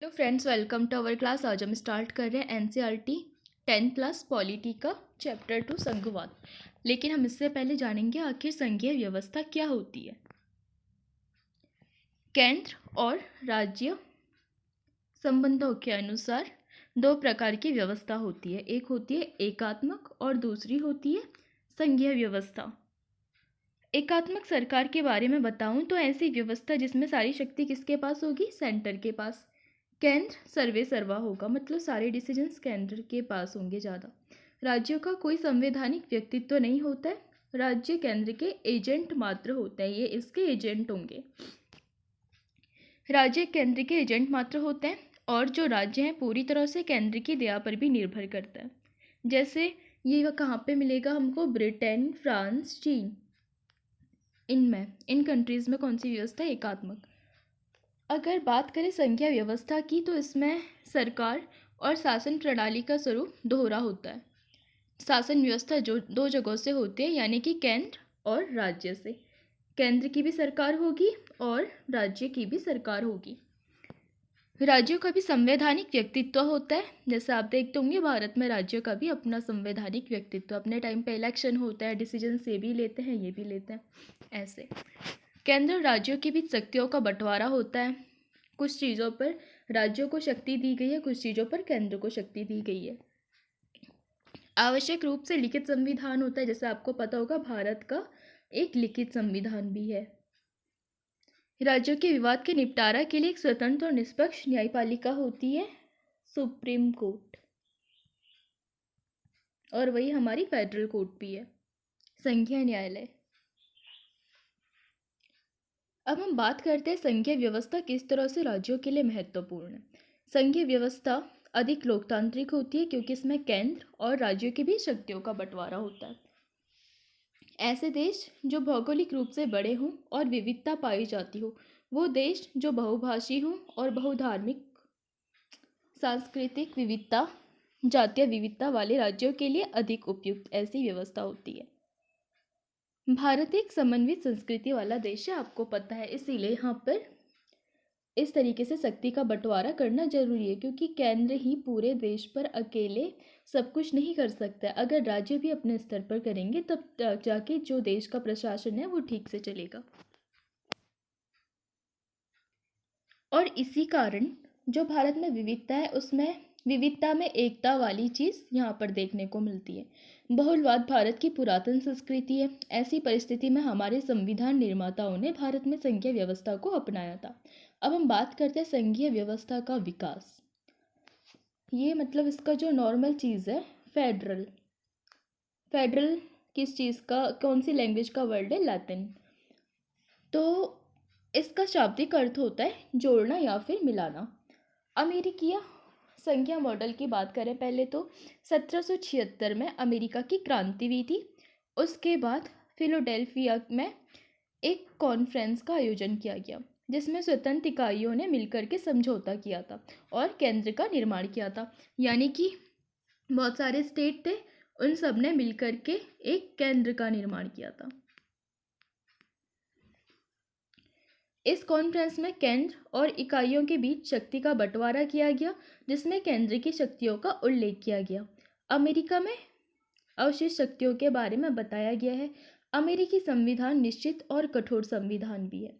Hello friends, welcome to our class. आज हम start कर रहे हैं एनसीईआरटी 10+ पॉलिटी का चैप्टर 2 संघवाद। लेकिन हम इससे पहले जानेंगे आखिर संघीय व्यवस्था क्या होती है। केंद्र और राज्य संबंधों के अनुसार दो प्रकार की व्यवस्था होती है। एक होती है एकात्मक और दूसरी होती है संघीय व्यवस्था। एकात्मक सरकार के बारे में बताऊं तो ऐसी व्यवस्था जिसमें सारी शक्ति किसके पास होगी? सेंटर के पास। केंद्र सर्वे सर्वा होगा, मतलब सारे डिसीजंस केंद्र के पास होंगे ज़्यादा। राज्यों का कोई संवैधानिक व्यक्तित्व नहीं होता है। राज्य केंद्र के एजेंट मात्र होते हैं, ये इसके एजेंट होंगे। राज्य केंद्र के एजेंट मात्र होते हैं और जो राज्य हैं पूरी तरह से केंद्र की दया पर भी निर्भर करता है। जैसे ये कहाँ पे मिलेगा हमको? ब्रिटेन, फ्रांस, चीन, इन कंट्रीज़ में कौन सी व्यवस्था है? एकात्मक। अगर बात करें संघीय व्यवस्था की तो इसमें सरकार और शासन प्रणाली का स्वरूप दोहरा होता है। शासन व्यवस्था जो दो जगहों से होती है, यानी कि केंद्र और राज्य से। केंद्र की भी सरकार होगी और राज्य की भी सरकार होगी। राज्यों का भी संवैधानिक व्यक्तित्व होता है। जैसे आप देखते होंगे भारत में राज्यों का भी अपना संवैधानिक व्यक्तित्व, अपने टाइम पे इलेक्शन होता है, डिसीजन ये भी लेते हैं, ये भी लेते हैं, ऐसे। केंद्र और राज्यों के बीच शक्तियों का बंटवारा होता है। कुछ चीज़ों पर राज्यों को शक्ति दी गई है, कुछ चीज़ों पर केंद्र को शक्ति दी गई है। आवश्यक रूप से लिखित संविधान होता है। जैसे आपको पता होगा भारत का एक लिखित संविधान भी है। राज्यों के विवाद के निपटारा के लिए एक स्वतंत्र और निष्पक्ष न्यायपालिका होती है, सुप्रीम कोर्ट। और वही हमारी फेडरल कोर्ट भी है, संघीय न्यायालय। अब हम बात करते हैं संघीय व्यवस्था किस तरह से राज्यों के लिए महत्वपूर्ण है। संघीय व्यवस्था अधिक लोकतांत्रिक होती है क्योंकि इसमें केंद्र और राज्यों के बीच शक्तियों का बंटवारा होता है। ऐसे देश जो भौगोलिक रूप से बड़े हों और विविधता पाई जाती हो, वो देश जो बहुभाषी हों और बहुधार्मिक, सांस्कृतिक विविधता, जातीय विविधता वाले राज्यों के लिए अधिक उपयुक्त ऐसी व्यवस्था होती है। भारत एक समन्वित संस्कृति वाला देश है, आपको पता है, इसीलिए यहाँ पर इस तरीके से शक्ति का बंटवारा करना जरूरी है, क्योंकि केंद्र ही पूरे देश पर अकेले सब कुछ नहीं कर सकता है। अगर राज्य भी अपने स्तर पर करेंगे तब जाके जो देश का प्रशासन है वो ठीक से चलेगा। और इसी कारण जो भारत में विविधता है, उसमें विविधता में एकता वाली चीज़ यहाँ पर देखने को मिलती है। बहुलवाद भारत की पुरातन संस्कृति है। ऐसी परिस्थिति में हमारे संविधान निर्माताओं ने भारत में संघीय व्यवस्था को अपनाया था। अब हम बात करते हैं संघीय व्यवस्था का विकास। ये मतलब इसका जो नॉर्मल चीज़ है, फेडरल। फेडरल किस चीज़ का, कौन सी लैंग्वेज का वर्ड है? लैटिन। तो इसका शाब्दिक अर्थ होता है जोड़ना या फिर मिलाना। अमेरिकी संघीय मॉडल की बात करें पहले तो 1776 में अमेरिका की क्रांति हुई थी। उसके बाद फिलाडेल्फिया में एक कॉन्फ्रेंस का आयोजन किया गया जिसमें स्वतंत्र इकाइयों ने मिलकर के समझौता किया था और केंद्र का निर्माण किया था। यानी कि बहुत सारे स्टेट थे, उन सब ने मिलकर के एक केंद्र का निर्माण किया था। इस कॉन्फ्रेंस में केंद्र और इकाइयों के बीच शक्ति का बंटवारा किया गया, जिसमें केंद्र की शक्तियों का उल्लेख किया गया। अमेरिका में अवशिष्ट शक्तियों के बारे में बताया गया है। अमेरिकी संविधान निश्चित और कठोर संविधान भी है।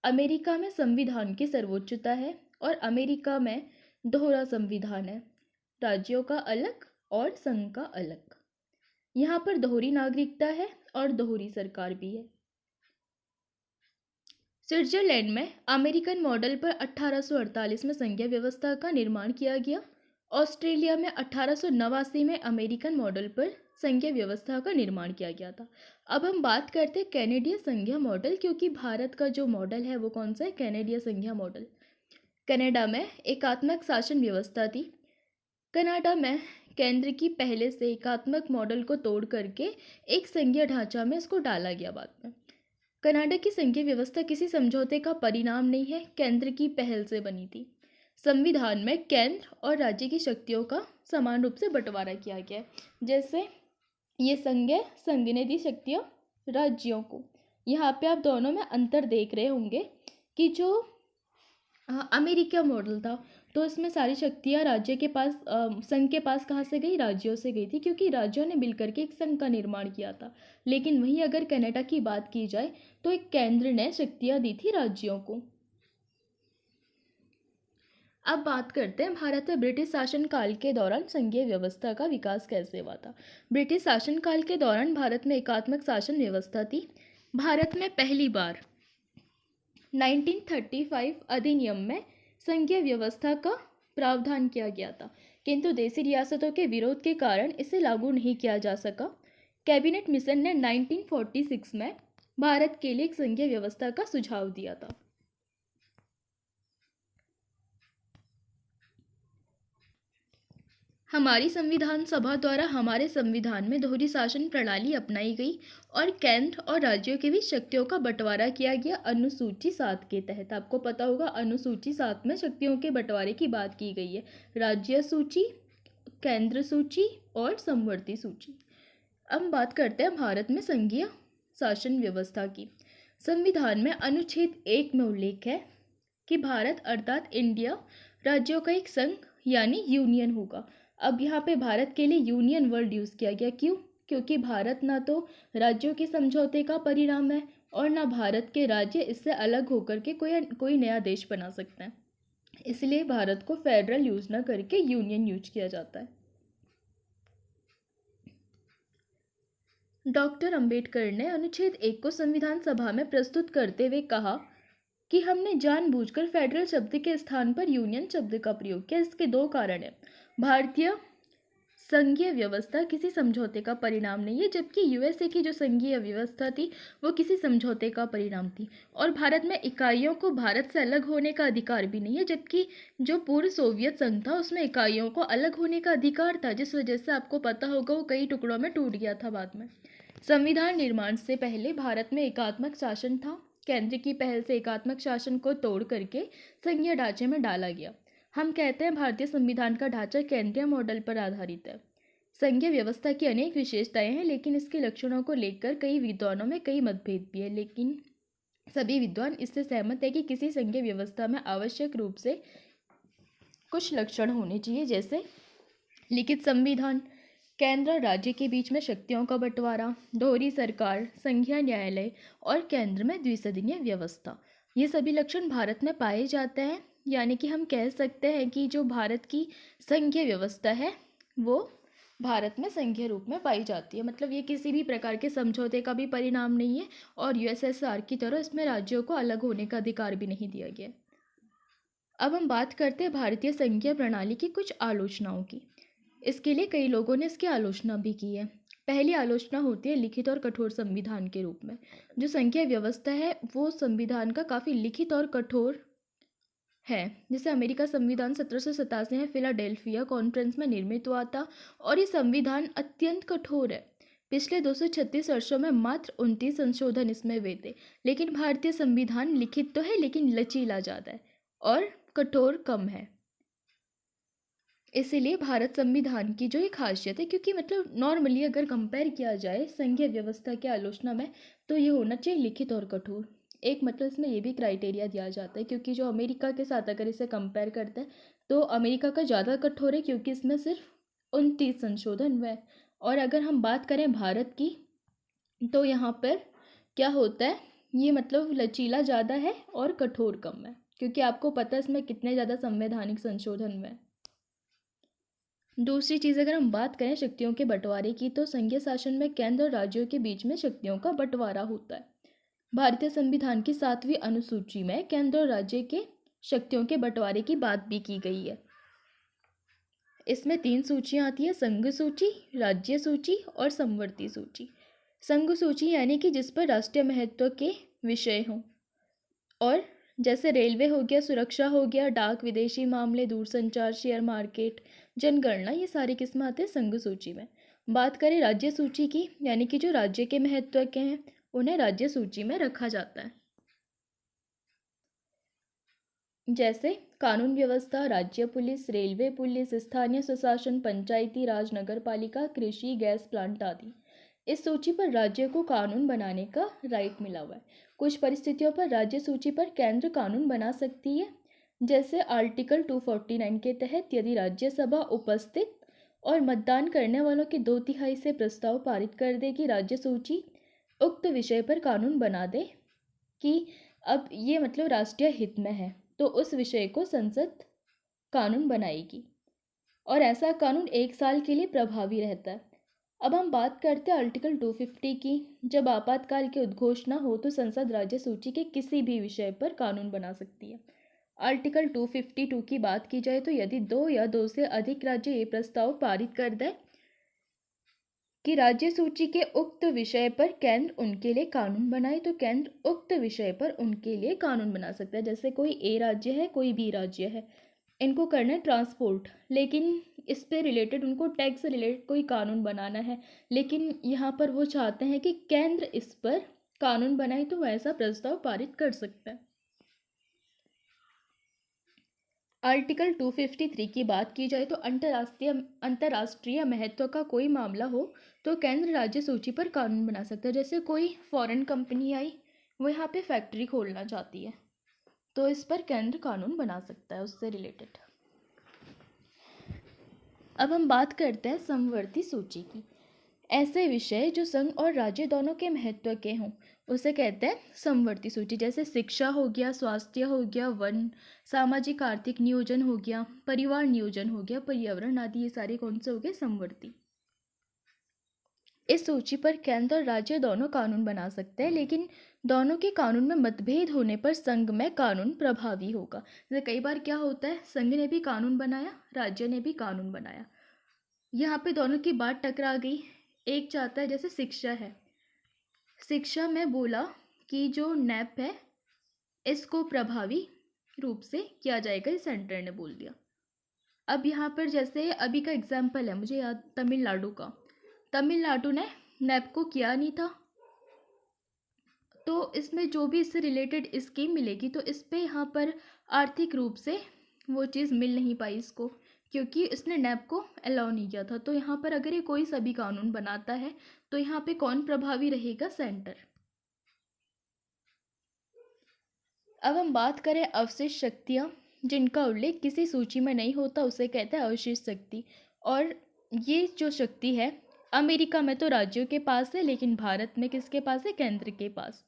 अमेरिका में संविधान की सर्वोच्चता है और अमेरिका में दोहरा संविधान है, राज्यों का अलग और संघ का अलग। यहाँ पर दोहरी नागरिकता है और दोहरी सरकार भी है। स्विट्जरलैंड में अमेरिकन मॉडल पर 1848 में संघीय व्यवस्था का निर्माण किया गया। ऑस्ट्रेलिया में 1889 में अमेरिकन मॉडल पर संघीय व्यवस्था का निर्माण किया गया था। अब हम बात करते हैं कैनेडियन संघीय मॉडल, क्योंकि भारत का जो मॉडल है वो कौन सा है? कैनेडियन संघीय मॉडल। कनाडा में एकात्मक शासन व्यवस्था थी। कनाडा में केंद्र की पहले से एकात्मक मॉडल को तोड़ करके एक संघीय ढांचा में इसको डाला गया बाद में। कनाडा की संघीय व्यवस्था किसी समझौते का परिणाम नहीं है, केंद्र की पहल से बनी थी। संविधान में केंद्र और राज्य की शक्तियों का समान रूप से बंटवारा किया गया है। जैसे ये संघ ने दी शक्तियाँ राज्यों को। यहाँ पे आप दोनों में अंतर देख रहे होंगे कि जो अमेरिका मॉडल था तो इसमें सारी शक्तियाँ राज्य के पास संघ के पास कहाँ से गई, राज्यों से गई थी, क्योंकि राज्यों ने मिलकर के एक संघ का निर्माण किया था। लेकिन वहीं अगर कनाडा की बात की जाए तो एक केंद्र ने शक्तियाँ दी थी राज्यों को। अब बात करते हैं भारत में ब्रिटिश शासनकाल के दौरान संघीय व्यवस्था का विकास कैसे हुआ था। ब्रिटिश शासनकाल के दौरान भारत में एकात्मक शासन व्यवस्था थी। भारत में पहली बार 1935 अधिनियम में संघीय व्यवस्था का प्रावधान किया गया था, किंतु देशी रियासतों के विरोध के कारण इसे लागू नहीं किया जा सका। कैबिनेट मिशन ने 1946 में भारत के लिए एक संघीय व्यवस्था का सुझाव दिया था। हमारी संविधान सभा द्वारा हमारे संविधान में दोहरी शासन प्रणाली अपनाई गई और केंद्र और राज्यों के बीच शक्तियों का बंटवारा किया गया अनुसूची 7 के तहत। आपको पता होगा अनुसूची 7 में शक्तियों के बंटवारे की बात की गई है, राज्य सूची, केंद्र सूची और समवर्ती सूची। अब बात करते हैं भारत में संघीय शासन व्यवस्था की। संविधान में अनुच्छेद 1 में उल्लेख है कि भारत अर्थात इंडिया राज्यों का एक संघ यानी यूनियन होगा। अब यहाँ पे भारत के लिए यूनियन वर्ड यूज़ किया गया, क्यों? क्योंकि भारत ना तो राज्यों के समझौते का परिणाम है और ना भारत के राज्य इससे अलग होकर के कोई नया देश बना सकते हैं। इसलिए भारत को फेडरल यूज ना करके यूनियन यूज किया जाता है। डॉक्टर अंबेडकर ने अनुच्छेद 1 को संविधान सभा में प्रस्तुत करते हुए कहा कि हमने जानबूझकर फेडरल शब्द के स्थान पर यूनियन शब्द का प्रयोग किया। इसके 2 कारण हैं। भारतीय संघीय व्यवस्था किसी समझौते का परिणाम नहीं है, जबकि यूएसए की जो संघीय व्यवस्था थी वो किसी समझौते का परिणाम थी। और भारत में इकाइयों को भारत से अलग होने का अधिकार भी नहीं है, जबकि जो पूर्व सोवियत संघ था उसमें इकाइयों को अलग होने का अधिकार था, जिस वजह से आपको पता होगा वो कई टुकड़ों में टूट गया था बाद में। संविधान निर्माण से पहले भारत में एकात्मक शासन था। केंद्र की पहल से एकात्मक शासन को तोड़ करके संघीय ढांचे में डाला गया। हम कहते हैं भारतीय संविधान का ढांचा केंद्रीय मॉडल पर आधारित है। संघीय व्यवस्था की अनेक विशेषताएं हैं, लेकिन इसके लक्षणों को लेकर कई विद्वानों में कई मतभेद भी है। लेकिन सभी विद्वान इससे सहमत है कि किसी संघीय व्यवस्था में आवश्यक रूप से कुछ लक्षण होने चाहिए, जैसे लिखित संविधान, केंद्र और राज्य के बीच में शक्तियों का बंटवारा, दोहरी सरकार, संघीय न्यायालय और केंद्र में द्विसदनीय व्यवस्था। ये सभी लक्षण भारत में पाए जाते हैं। यानी कि हम कह सकते हैं कि जो भारत की संघीय व्यवस्था है वो भारत में संघीय रूप में पाई जाती है। मतलब ये किसी भी प्रकार के समझौते का भी परिणाम नहीं है और यूएसएसआर की तरह इसमें राज्यों को अलग होने का अधिकार भी नहीं दिया गया। अब हम बात करते हैं भारतीय संघीय प्रणाली की कुछ आलोचनाओं की। इसके लिए कई लोगों ने इसकी आलोचना भी की है। पहली आलोचना होती है लिखित और कठोर संविधान के रूप में। जो संघीय व्यवस्था है वो संविधान का काफ़ी लिखित और कठोर है। जैसे अमेरिका संविधान 1787 में फिलाडेल्फिया कॉन्फ्रेंस में निर्मित हुआ था और ये संविधान अत्यंत कठोर है। पिछले 236 वर्षों में मात्र 29 संशोधन इसमें हुए थे। लेकिन भारतीय संविधान लिखित तो है लेकिन लचीला ज़्यादा है और कठोर कम है। इसीलिए भारत संविधान की जो एक खासियत है, क्योंकि मतलब नॉर्मली अगर कंपेयर किया जाए संघीय व्यवस्था के आलोचना में तो ये होना चाहिए लिखित और कठोर। एक मतलब इसमें ये भी क्राइटेरिया दिया जाता है, क्योंकि जो अमेरिका के साथ अगर इसे कंपेयर करते हैं तो अमेरिका का ज़्यादा कठोर है, क्योंकि इसमें सिर्फ 29 संशोधन हुए। और अगर हम बात करें भारत की तो यहाँ पर क्या होता है, ये मतलब लचीला ज़्यादा है और कठोर कम है, क्योंकि आपको पता है इसमें कितने ज़्यादा संवैधानिक संशोधन हुए। दूसरी चीज़ अगर हम बात करें शक्तियों के बंटवारे की, तो संघीय शासन में केंद्र और राज्यों के बीच में शक्तियों का बंटवारा होता है। भारतीय संविधान की 7वीं अनुसूची में केंद्र और राज्य के शक्तियों के बंटवारे की बात भी की गई है। इसमें 3 सूचियाँ आती है, संघ सूची, राज्य सूची और समवर्ती सूची। संघ सूची यानी कि जिस पर राष्ट्रीय महत्व के विषय हों, और जैसे रेलवे हो गया, सुरक्षा हो गया, डाक, विदेशी मामले, दूरसंचार, शेयर मार्केट, जनगणना, ये सारी किस्में आते हैं संघ सूची में। बात करें राज्य सूची की, यानी कि जो राज्य के महत्व के हैं उन्हें राज्य सूची में रखा जाता है। जैसे कानून व्यवस्था, राज्य पुलिस, रेलवे पुलिस, स्थानीय स्वशासन, पंचायती राज, नगर पालिका, कृषि, गैस प्लांट आदि। इस सूची पर राज्य को कानून बनाने का राइट मिला हुआ है। कुछ परिस्थितियों पर राज्य सूची पर केंद्र कानून बना सकती है। जैसे आर्टिकल 249 के तहत यदि राज्यसभा उपस्थित और मतदान करने वालों की 2/3 से प्रस्ताव पारित कर दे कि राज्य सूची उक्त विषय पर कानून बना दे कि अब ये मतलब राष्ट्रीय हित में है, तो उस विषय को संसद कानून बनाएगी और ऐसा कानून 1 साल के लिए प्रभावी रहता है। अब हम बात करते हैं आर्टिकल 250 की। जब आपातकाल की उद्घोषणा हो तो संसद राज्य सूची के किसी भी विषय पर कानून बना सकती है। आर्टिकल 252 की बात की जाए तो यदि 2 या 2 से अधिक राज्य ये प्रस्ताव पारित कर दें कि राज्य सूची के उक्त विषय पर केंद्र उनके लिए कानून बनाए, तो केंद्र उक्त विषय पर उनके लिए कानून बना सकता है। जैसे कोई ए राज्य है, कोई बी राज्य है, इनको करना है ट्रांसपोर्ट, लेकिन इस पे रिलेटेड उनको टैक्स से रिलेटेड कोई कानून बनाना है, लेकिन यहाँ पर वो चाहते हैं कि केंद्र इस पर कानून बनाए, तो वह ऐसा प्रस्ताव पारित कर सकता है। आर्टिकल 253 की बात की जाए तो अंतर्राष्ट्रीय महत्व का कोई मामला हो तो केंद्र राज्य सूची पर कानून बना सकता है। जैसे कोई फॉरेन कंपनी आई, वो यहाँ पे फैक्ट्री खोलना चाहती है, तो इस पर केंद्र कानून बना सकता है उससे रिलेटेड। अब हम बात करते हैं समवर्ती सूची की। ऐसे विषय जो संघ और राज्य दोनों के महत्व के हों उसे कहते हैं समवर्ती सूची। जैसे शिक्षा हो गया, स्वास्थ्य हो गया, वन, सामाजिक आर्थिक नियोजन हो गया, परिवार नियोजन हो गया, पर्यावरण आदि, ये सारे कौन से हो गए? समवर्ती। इस सूची पर केंद्र और राज्य दोनों कानून बना सकते हैं, लेकिन दोनों के कानून में मतभेद होने पर संघ में कानून प्रभावी होगा। जैसे कई बार क्या होता है, संघ ने भी कानून बनाया, राज्य ने भी कानून बनाया, यहाँ पे दोनों की बात टकरा गई। एक चाहता है, जैसे शिक्षा है, शिक्षा में बोला कि जो नैप है इसको प्रभावी रूप से किया जाएगा, इस सेंटर ने बोल दिया। अब यहाँ पर जैसे अभी का एग्जाम्पल है, मुझे याद तमिलनाडु का, तमिलनाडु ने नैप को किया नहीं था, तो इसमें जो भी इससे रिलेटेड स्कीम मिलेगी तो इस पे यहाँ पर आर्थिक रूप से वो चीज़ मिल नहीं पाई इसको, क्योंकि इसने नैप को अलाउ नहीं किया था। तो यहाँ पर अगर ये कोई सभी कानून बनाता है तो यहाँ पे कौन प्रभावी रहेगा? सेंटर। अब हम बात करें अवशिष्ट शक्तियाँ जिनका उल्लेख किसी सूची में नहीं होता, उसे कहते हैं अवशिष्ट शक्ति। और ये जो शक्ति है अमेरिका में तो राज्यों के पास है, लेकिन भारत में किसके पास है? केंद्र के पास।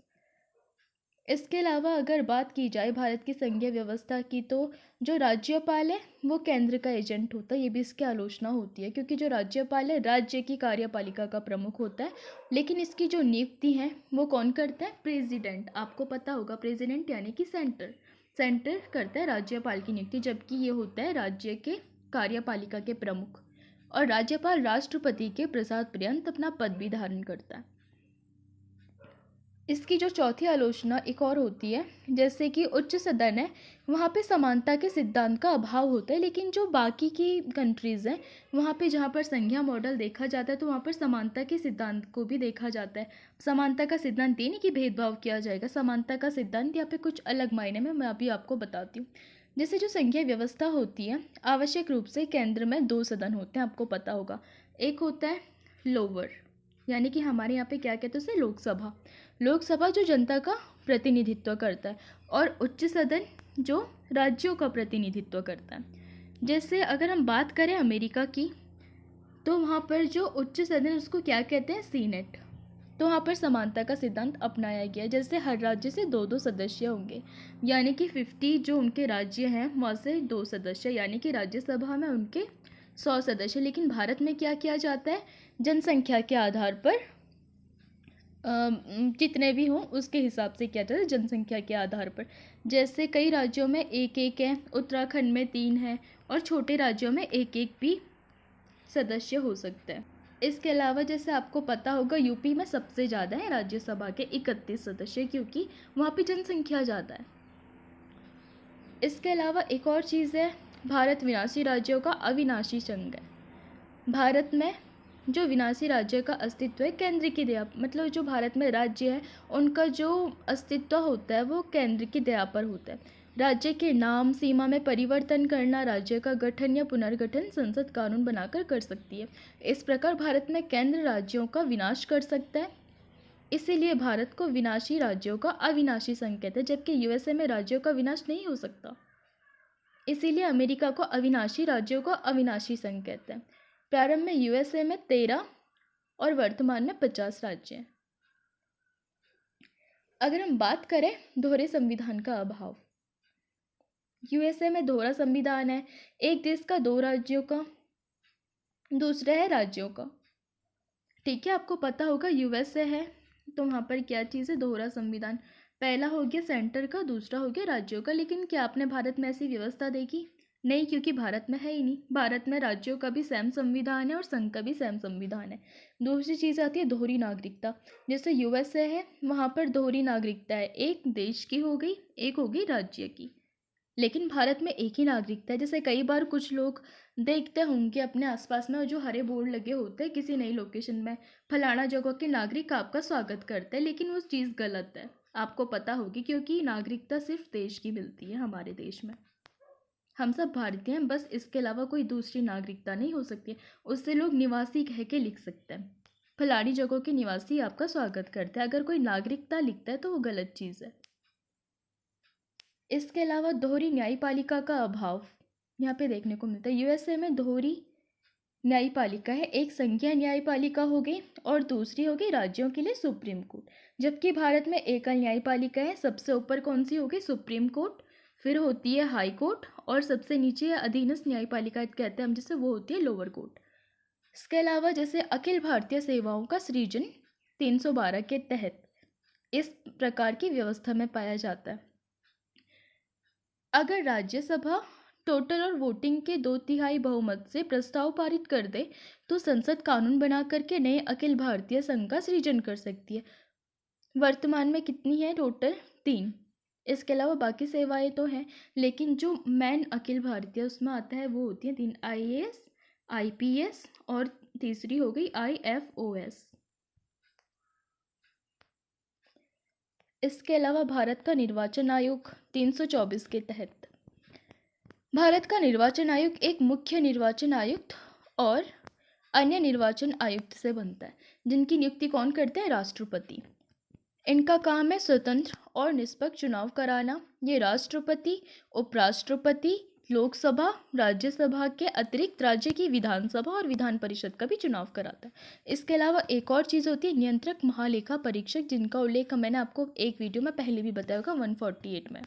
इसके अलावा अगर बात की जाए भारत की संघीय व्यवस्था की, तो जो राज्यपाल है वो केंद्र का एजेंट होता है। ये भी इसकी आलोचना होती है, क्योंकि जो राज्यपाल है राज्य की कार्यपालिका का प्रमुख होता है, लेकिन इसकी जो नियुक्ति है वो कौन करता है? प्रेसिडेंट। आपको पता होगा, प्रेसिडेंट यानी कि सेंटर करता है राज्यपाल की नियुक्ति, जबकि ये होता है राज्य के कार्यपालिका के प्रमुख। और राज्यपाल राष्ट्रपति के प्रसाद पर्यंत अपना पद भी धारण करता है। इसकी जो चौथी आलोचना एक और होती है, जैसे कि उच्च सदन है वहाँ पे समानता के सिद्धांत का अभाव होता है, लेकिन जो बाकी की कंट्रीज़ हैं वहाँ पे जहाँ पर संघीय मॉडल देखा जाता है तो वहाँ पर समानता के सिद्धांत को भी देखा जाता है। समानता का सिद्धांत ये नहीं कि भेदभाव किया जाएगा, समानता का सिद्धांत यहाँ पे कुछ अलग मायने में मैं अभी आपको बताती हूँ। जैसे जो संघीय व्यवस्था होती है, आवश्यक रूप से केंद्र में 2 सदन होते हैं, आपको पता होगा। एक होता है लोअर, यानी कि हमारे यहाँ पे क्या कहते हैं उसे? लोकसभा। लोकसभा जो जनता का प्रतिनिधित्व करता है, और उच्च सदन जो राज्यों का प्रतिनिधित्व करता है। जैसे अगर हम बात करें अमेरिका की, तो वहाँ पर जो उच्च सदन उसको क्या कहते हैं? सीनेट। तो वहाँ पर समानता का सिद्धांत अपनाया गया, जैसे हर राज्य से 2-2 सदस्य होंगे, यानी कि 50 जो उनके राज्य हैं वहाँ से 2 सदस्य, यानी कि राज्यसभा में उनके 100 सदस्य। लेकिन भारत में क्या किया जाता है? जनसंख्या के आधार पर जितने भी हों उसके हिसाब से किया जाता है, जनसंख्या के आधार पर। जैसे कई राज्यों में 1-1 है, उत्तराखंड में 3 है, और छोटे राज्यों में 1-1 भी सदस्य हो सकते हैं। इसके अलावा जैसे आपको पता होगा यूपी में सबसे ज़्यादा है राज्यसभा के 31 सदस्य, क्योंकि वहाँ पे जनसंख्या ज़्यादा है। इसके अलावा एक और चीज़ है, भारत विनाशी राज्यों का अविनाशी संघ है। भारत में जो विनाशी राज्य का अस्तित्व है केंद्र की दया, मतलब जो भारत में राज्य है उनका जो अस्तित्व होता है वो केंद्र की दया पर होता है। राज्य के नाम सीमा में परिवर्तन करना, राज्य का गठन या पुनर्गठन संसद कानून बनाकर कर सकती है। इस प्रकार भारत में केंद्र राज्यों का विनाश कर सकता है, इसीलिए भारत को विनाशी राज्यों का अविनाशी संघ कहते हैं, जबकि यूएसए में राज्यों का विनाश नहीं हो सकता। इसीलिए अमेरिका को अविनाशी राज्यों को अविनाशी संघ कहते हैं। प्रारंभ में यूएसए में 13 और वर्तमान में 50 राज्य हैं। अगर हम बात करें दोहरे संविधान का अभाव, यूएसए में दोहरा संविधान है, एक देश का 2 राज्यों का, दूसरा है राज्यों का। ठीक है, आपको पता होगा यूएसए है तो वहाँ पर क्या चीज़ है, दोहरा संविधान। पहला हो गया सेंटर का, दूसरा हो गया राज्यों का। लेकिन क्या आपने भारत में ऐसी व्यवस्था देखी? नहीं, क्योंकि भारत में है ही नहीं। भारत में राज्यों का भी सेम संविधान है और संघ का भी सेम संविधान है। दूसरी चीज़ आती है दोहरी नागरिकता। जैसे यूएसए है वहाँ पर दोहरी नागरिकता है, एक देश की हो गई, एक हो गई राज्य की। लेकिन भारत में एक ही नागरिकता है। जैसे कई बार कुछ लोग देखते होंगे अपने आसपास में जो हरे बोर्ड लगे होते हैं किसी नई लोकेशन में, फलाना जगह के नागरिक आपका स्वागत करते हैं, लेकिन वो चीज़ गलत है। आपको पता होगी, क्योंकि नागरिकता सिर्फ देश की मिलती है हमारे देश में। हम सब भारतीय हैं, बस इसके अलावा कोई दूसरी नागरिकता नहीं हो सकती। उससे लोग निवासी कह के लिख सकते हैं, फलानी जगह के निवासी आपका स्वागत करते हैं। अगर कोई नागरिकता लिखता है तो वो गलत चीज़ है। इसके अलावा दोहरी न्यायपालिका का अभाव यहाँ पे देखने को मिलता है। यूएसए में दोहरी न्यायपालिका है, एक संघीय न्यायपालिका हो गई और दूसरी हो गई राज्यों के लिए सुप्रीम कोर्ट। जबकि भारत में एकल न्यायपालिका है। सबसे ऊपर कौन सी होगी? सुप्रीम कोर्ट, फिर होती है हाई कोर्ट और सबसे नीचे अधीनस्थ न्यायपालिका कहते हैं हम जिसे, वो होती है लोअर कोर्ट। इसके अलावा जैसे अखिल भारतीय सेवाओं का सृजन 312 के तहत इस प्रकार की व्यवस्था में पाया जाता है। अगर राज्यसभा टोटल और वोटिंग के 2/3 बहुमत से प्रस्ताव पारित कर दे तो संसद कानून बना करके नए अखिल भारतीय संघ का सृजन कर सकती है। वर्तमान में कितनी है टोटल? 3। इसके अलावा बाकी सेवाएं तो हैं, लेकिन जो मेन अखिल भारतीय उसमें आता है वो होती है 3, आईएएस, आईपीएस और तीसरी हो गई आईएफओएस। इसके अलावा भारत का निर्वाचन आयोग 324 के तहत, भारत का निर्वाचन आयोग एक मुख्य निर्वाचन आयुक्त और अन्य निर्वाचन आयुक्त से बनता है, जिनकी नियुक्ति कौन करते हैं? राष्ट्रपति। इनका काम है स्वतंत्र और निष्पक्ष चुनाव कराना। ये राष्ट्रपति, उपराष्ट्रपति, लोकसभा, राज्यसभा के अतिरिक्त राज्य की विधानसभा और विधान परिषद का भी चुनाव कराता है। इसके अलावा एक और चीज़ होती है नियंत्रक महालेखा परीक्षक, जिनका उल्लेख मैंने आपको एक वीडियो में पहले भी बताया होगा 148 में।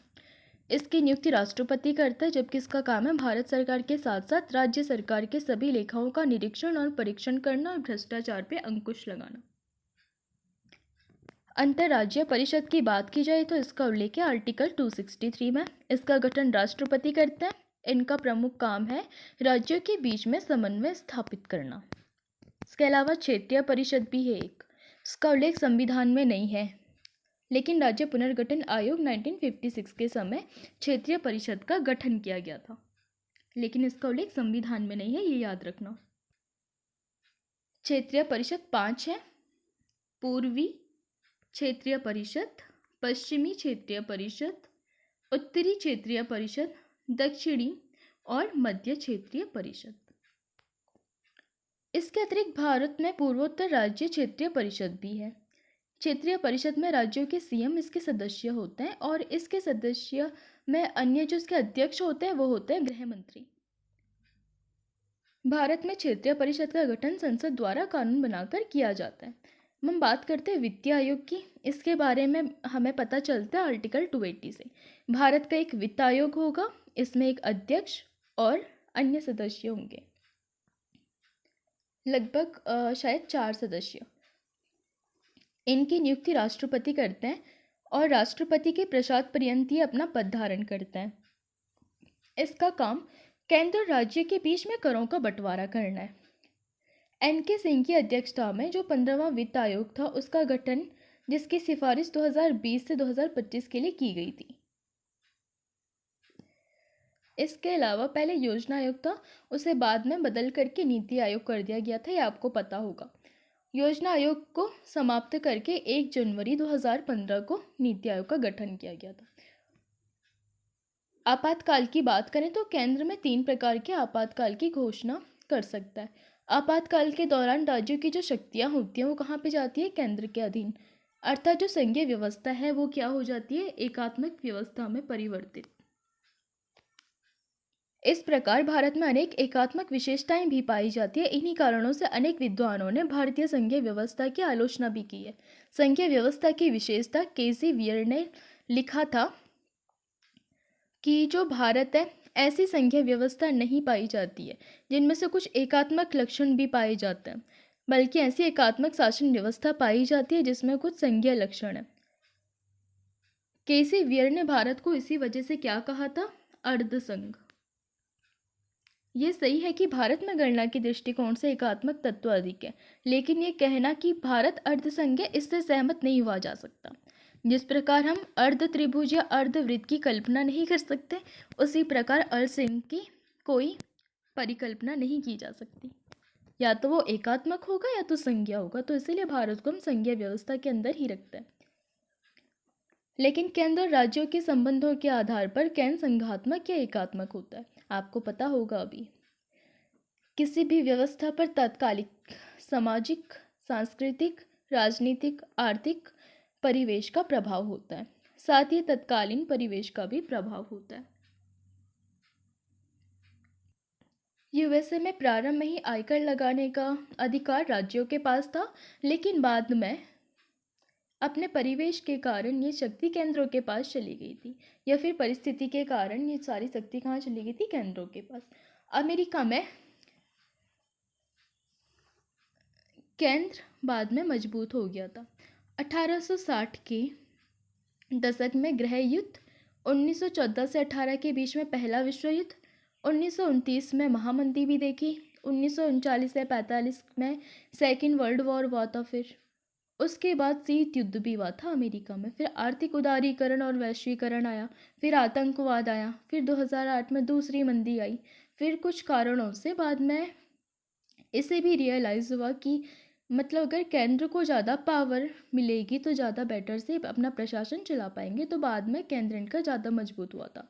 इसकी नियुक्ति राष्ट्रपति करता है, जबकि इसका काम है भारत सरकार के साथ साथ राज्य सरकार के सभी लेखाओं का निरीक्षण और परीक्षण करना और भ्रष्टाचार पे अंकुश लगाना। अंतर्राज्यीय परिषद की बात की जाए तो इसका उल्लेख है आर्टिकल 263 में। इसका गठन राष्ट्रपति करते हैं। इनका प्रमुख काम है राज्यों के बीच में समन्वय स्थापित करना। इसके अलावा क्षेत्रीय परिषद भी है एक, इसका उल्लेख संविधान में नहीं है, लेकिन राज्य पुनर्गठन आयोग 1956 के समय क्षेत्रीय परिषद का गठन किया गया था, लेकिन इसका उल्लेख संविधान में नहीं है, ये याद रखना। क्षेत्रीय परिषद 5 है, पूर्वी क्षेत्रीय परिषद, पश्चिमी क्षेत्रीय परिषद, उत्तरी क्षेत्रीय परिषद, दक्षिणी और मध्य क्षेत्रीय परिषद। इसके अतिरिक्त भारत में पूर्वोत्तर राज्य क्षेत्रीय परिषद भी है। क्षेत्रीय परिषद में राज्यों के सीएम इसके सदस्य होते हैं और इसके सदस्य में अन्य जो इसके अध्यक्ष होते हैं वो होते हैं गृह मंत्री। भारत में क्षेत्रीय परिषद का गठन संसद द्वारा कानून बनाकर किया जाता है। हम बात करते हैं वित्तीय आयोग की। इसके बारे में हमें पता चलता है आर्टिकल 280 से। भारत का एक वित्त आयोग होगा, इसमें एक अध्यक्ष और अन्य सदस्य होंगे, लगभग शायद 4 सदस्य। इनकी नियुक्ति राष्ट्रपति करते हैं और राष्ट्रपति के प्रसाद पर्यंत ये अपना पद धारण करते हैं। इसका काम केंद्र और राज्य के बीच में करों का बंटवारा करना है। एन.के. सिंह की अध्यक्षता में जो 15वां वित्त आयोग था उसका गठन, जिसकी सिफारिश 2020 से 2025 के लिए की गई थी। इसके अलावा पहले योजना आयोग था, उसे बाद में बदल करके नीति आयोग कर दिया गया था, ये आपको पता होगा। योजना आयोग को समाप्त करके 1 जनवरी 2015 को नीति आयोग का गठन किया गया था। आपातकाल की बात करें तो केंद्र में 3 प्रकार के आपातकाल की घोषणा कर सकता है। आपातकाल के दौरान राज्यों की जो शक्तियां होती हैं वो कहाँ पे जाती है? केंद्र के अधीन, अर्थात जो संघीय व्यवस्था है वो क्या हो जाती है? एकात्मक व्यवस्था में परिवर्तित। इस प्रकार भारत में अनेक एकात्मक विशेषताएं भी पाई जाती है। इन्हीं कारणों से अनेक विद्वानों ने भारतीय संघीय व्यवस्था की आलोचना भी की है। संघीय व्यवस्था की विशेषता केसी वियर ने लिखा था कि जो भारत है ऐसी संघीय व्यवस्था नहीं पाई जाती है जिनमें से कुछ एकात्मक लक्षण भी पाए जाते हैं, बल्कि ऐसी एकात्मक शासन व्यवस्था पाई जाती है जिसमें कुछ संघीय लक्षण है। केसी वियर ने भारत को इसी वजह से क्या कहा था? अर्धसंघ। ये सही है कि भारत में गणना की दृष्टिकोण से एकात्मक तत्व अधिक है, लेकिन ये कहना कि भारत अर्धसंघ है इससे सहमत नहीं हुआ जा सकता। जिस प्रकार हम अर्ध त्रिभुज या अर्धवृत्त की कल्पना नहीं कर सकते, उसी प्रकार अर्धसंघ की कोई परिकल्पना नहीं की जा सकती। या तो वो एकात्मक होगा या तो संघीय होगा, तो इसीलिए भारत को हम संघीय व्यवस्था के अंदर ही रखते हैं। लेकिन केंद्र और राज्यों के संबंधों के आधार पर केंद्र संघात्मक या एकात्मक होता है। आपको पता होगा अभी किसी भी व्यवस्था पर तात्कालिक सामाजिक, सांस्कृतिक, राजनीतिक, आर्थिक परिवेश का प्रभाव होता है, साथ ही तत्कालीन परिवेश का भी प्रभाव होता है। यूएसए में प्रारंभ में ही आयकर लगाने का अधिकार राज्यों के पास था, लेकिन बाद में अपने परिवेश के कारण ये शक्ति केंद्रों के पास चली गई थी, या फिर परिस्थिति के कारण ये सारी शक्ति कहाँ चली गई थी? केंद्रों के पास। अमेरिका में केंद्र बाद में मजबूत हो गया था। 1860 के दशक में गृह युद्ध, 1914 से 18 के बीच में पहला विश्व युद्ध, 1929 में महामंदी भी देखी, 1939 से 45 में सेकेंड वर्ल्ड वॉर हुआ था, फिर उसके बाद शीत युद्ध भी हुआ था अमेरिका में, फिर आर्थिक उदारीकरण और वैश्वीकरण आया, फिर आतंकवाद आया, फिर 2008 में दूसरी मंदी आई। फिर कुछ कारणों से बाद में इसे भी रियलाइज़ हुआ कि मतलब अगर केंद्र को ज़्यादा पावर मिलेगी तो ज़्यादा बेटर से अपना प्रशासन चला पाएंगे, तो बाद में केंद्र इनका ज़्यादा मजबूत हुआ था।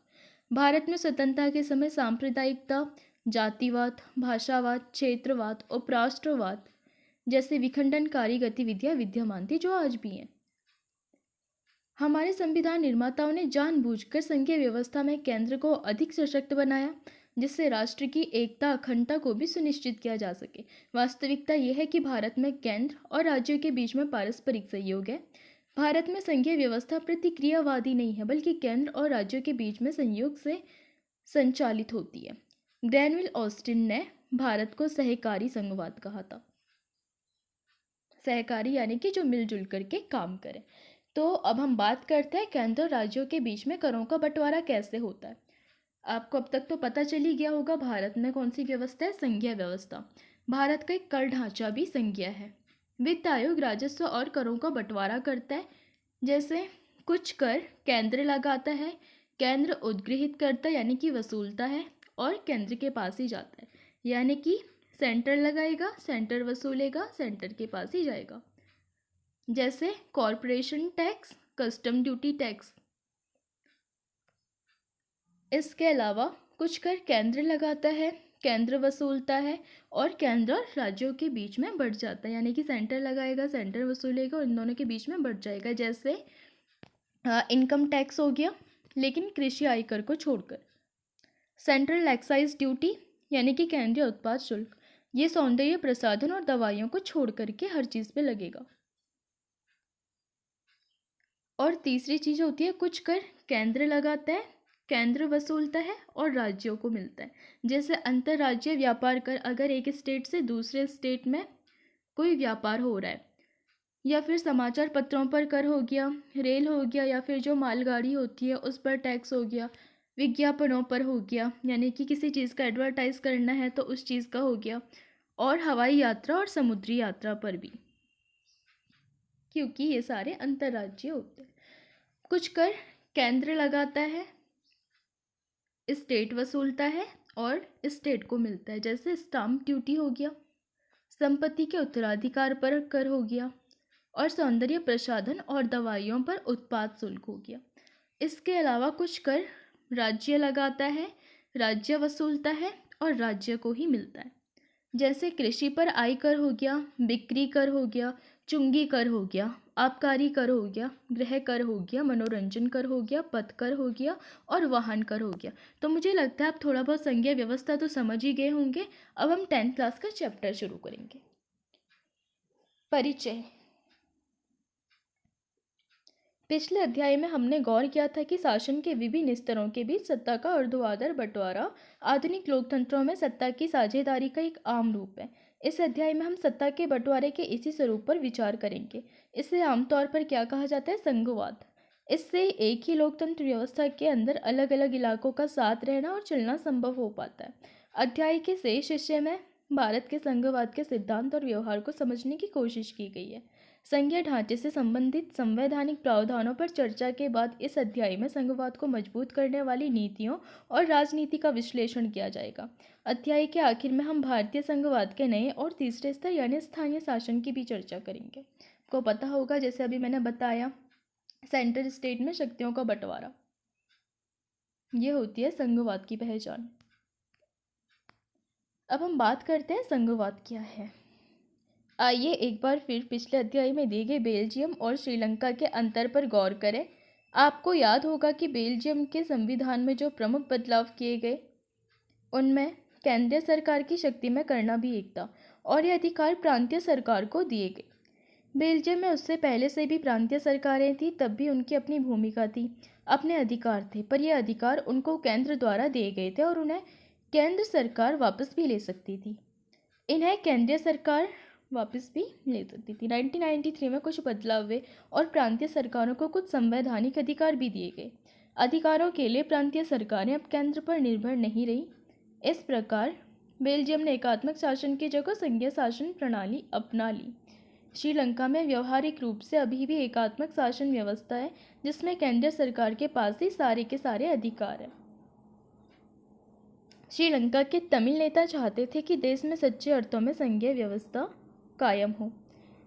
भारत में स्वतंत्रता के समय सांप्रदायिकता, जातिवाद, भाषावाद, क्षेत्रवाद, उपराष्ट्रवाद जैसे विखंडनकारी गतिविधियां विद्यमान थी, जो आज भी हैं। हमारे संविधान निर्माताओं ने जानबूझकर संघीय व्यवस्था में केंद्र को अधिक सशक्त बनाया, जिससे राष्ट्र की एकता, अखंडता को भी सुनिश्चित किया जा सके। वास्तविकता यह है कि भारत में केंद्र और राज्यों के बीच में पारस्परिक सहयोग है। भारत में संघीय व्यवस्था प्रतिक्रियावादी नहीं है, बल्कि केंद्र और राज्यों के बीच में संयोग से संचालित होती है। ग्रैनविल ऑस्टिन ने भारत को सहकारी संघवाद कहा था। सहकारी यानी कि जो मिलजुल करके काम करे। तो अब हम बात करते हैं केंद्र और राज्यों के बीच में करों का बंटवारा कैसे होता है। आपको अब तक तो पता चल ही गया होगा भारत में कौन सी व्यवस्था है? संघीय व्यवस्था। भारत का एक कर ढांचा भी संघीय है। वित्त आयोग राजस्व और करों का बंटवारा करता है। जैसे कुछ कर केंद्र लगाता है, केंद्र उद्गृहित करता है यानी कि वसूलता है, और केंद्र के पास ही जाता है, यानी कि सेंटर लगाएगा, सेंटर वसूलेगा, सेंटर के पास ही जाएगा। जैसे corporation tax, custom duty tax. इसके अलावा कुछ कर केंद्र लगाता है, केंद्र वसूलता है, और केंद्र और राज्यों के बीच में बढ़ जाता है, यानी कि सेंटर लगाएगा, सेंटर वसूलेगा और इन दोनों के बीच में बढ़ जाएगा। जैसे इनकम टैक्स हो गया, लेकिन कृषि आयकर को छोड़कर। सेंट्रल एक्साइज ड्यूटी यानी कि केंद्रीय उत्पाद शुल्क, ये सौंदर्य प्रसाधन और दवाइयों को छोड़ करके हर चीज़ पे लगेगा। और तीसरी चीज़ होती है कुछ कर केंद्र लगाता है, केंद्र वसूलता है और राज्यों को मिलता है। जैसे अंतर्राज्यीय व्यापार कर, अगर एक स्टेट से दूसरे स्टेट में कोई व्यापार हो रहा है, या फिर समाचार पत्रों पर कर हो गया, रेल हो गया, या फिर जो मालगाड़ी होती है उस पर टैक्स हो गया, विज्ञापनों पर हो गया, यानी कि किसी चीज़ का एडवर्टाइज करना है तो उस चीज़ का हो गया, और हवाई यात्रा और समुद्री यात्रा पर भी, क्योंकि ये सारे अंतर्राज्यीय होते हैं। कुछ कर केंद्र लगाता है, स्टेट वसूलता है और स्टेट को मिलता है। जैसे स्टाम्प ड्यूटी हो गया, संपत्ति के उत्तराधिकार पर कर हो गया, और सौंदर्य प्रसाधन और दवाइयों पर उत्पाद शुल्क हो गया। इसके अलावा कुछ कर राज्य लगाता है, राज्य वसूलता है और राज्य को ही मिलता है। जैसे कृषि पर आय कर हो गया, बिक्री कर हो गया, चुंगी कर हो गया, आबकारी कर हो गया, गृह कर हो गया, मनोरंजन कर हो गया, पथ कर हो गया और वाहन कर हो गया। तो मुझे लगता है आप थोड़ा बहुत संघीय व्यवस्था तो समझ ही गए होंगे। अब हम 10th क्लास का चैप्टर शुरू करेंगे। परिचय। पिछले अध्याय में हमने गौर किया था कि शासन के विभिन्न स्तरों के बीच सत्ता का ऊर्ध्वाधर बंटवारा आधुनिक लोकतंत्रों में सत्ता की साझेदारी का एक आम रूप है। इस अध्याय में हम सत्ता के बंटवारे के इसी स्वरूप पर विचार करेंगे। इसे आमतौर पर क्या कहा जाता है? संघवाद। इससे एक ही लोकतंत्र व्यवस्था के अंदर अलग अलग इलाकों का साथ रहना और चलना संभव हो पाता है। अध्याय के शेष हिस्से में भारत के संघवाद के सिद्धांत और व्यवहार को समझने की कोशिश की गई है। संघीय ढांचे से संबंधित संवैधानिक प्रावधानों पर चर्चा के बाद इस अध्याय में संघवाद को मजबूत करने वाली नीतियों और राजनीति का विश्लेषण किया जाएगा। अध्याय के आखिर में हम भारतीय संघवाद के नए और तीसरे स्तर यानी स्थानीय शासन की भी चर्चा करेंगे। आपको पता होगा, जैसे अभी मैंने बताया, सेंट्रल स्टेट में शक्तियों का बंटवारा, ये होती है संघवाद की पहचान। अब हम बात करते हैं संघवाद क्या है। आइए एक बार फिर पिछले अध्याय में दिए गए बेल्जियम और श्रीलंका के अंतर पर गौर करें। आपको याद होगा कि बेल्जियम के संविधान में जो प्रमुख बदलाव किए गए उनमें केंद्रीय सरकार की शक्ति में करना भी एक था और ये अधिकार प्रांतीय सरकार को दिए गए। बेल्जियम में उससे पहले से भी प्रांतीय सरकारें थी, तब भी उनकी अपनी भूमिका थी, अपने अधिकार थे, पर ये अधिकार उनको केंद्र द्वारा दिए गए थे और उन्हें केंद्र सरकार वापस भी ले सकती थी। इन्हें केंद्रीय सरकार वापस भी ले सकती थी। 1993 में कुछ बदलाव हुए और प्रांतीय सरकारों को कुछ संवैधानिक अधिकार भी दिए गए। अधिकारों के लिए प्रांतीय सरकारें अब केंद्र पर निर्भर नहीं रही। इस प्रकार बेल्जियम ने एकात्मक शासन की जगह संघीय शासन प्रणाली अपना ली। श्रीलंका में व्यवहारिक रूप से अभी भी एकात्मक शासन व्यवस्था है, जिसमें केंद्रीय सरकार के पास ही सारे के सारे अधिकार हैं। श्रीलंका के तमिल नेता चाहते थे कि देश में सच्चे अर्थों में संघीय व्यवस्था कायम हो।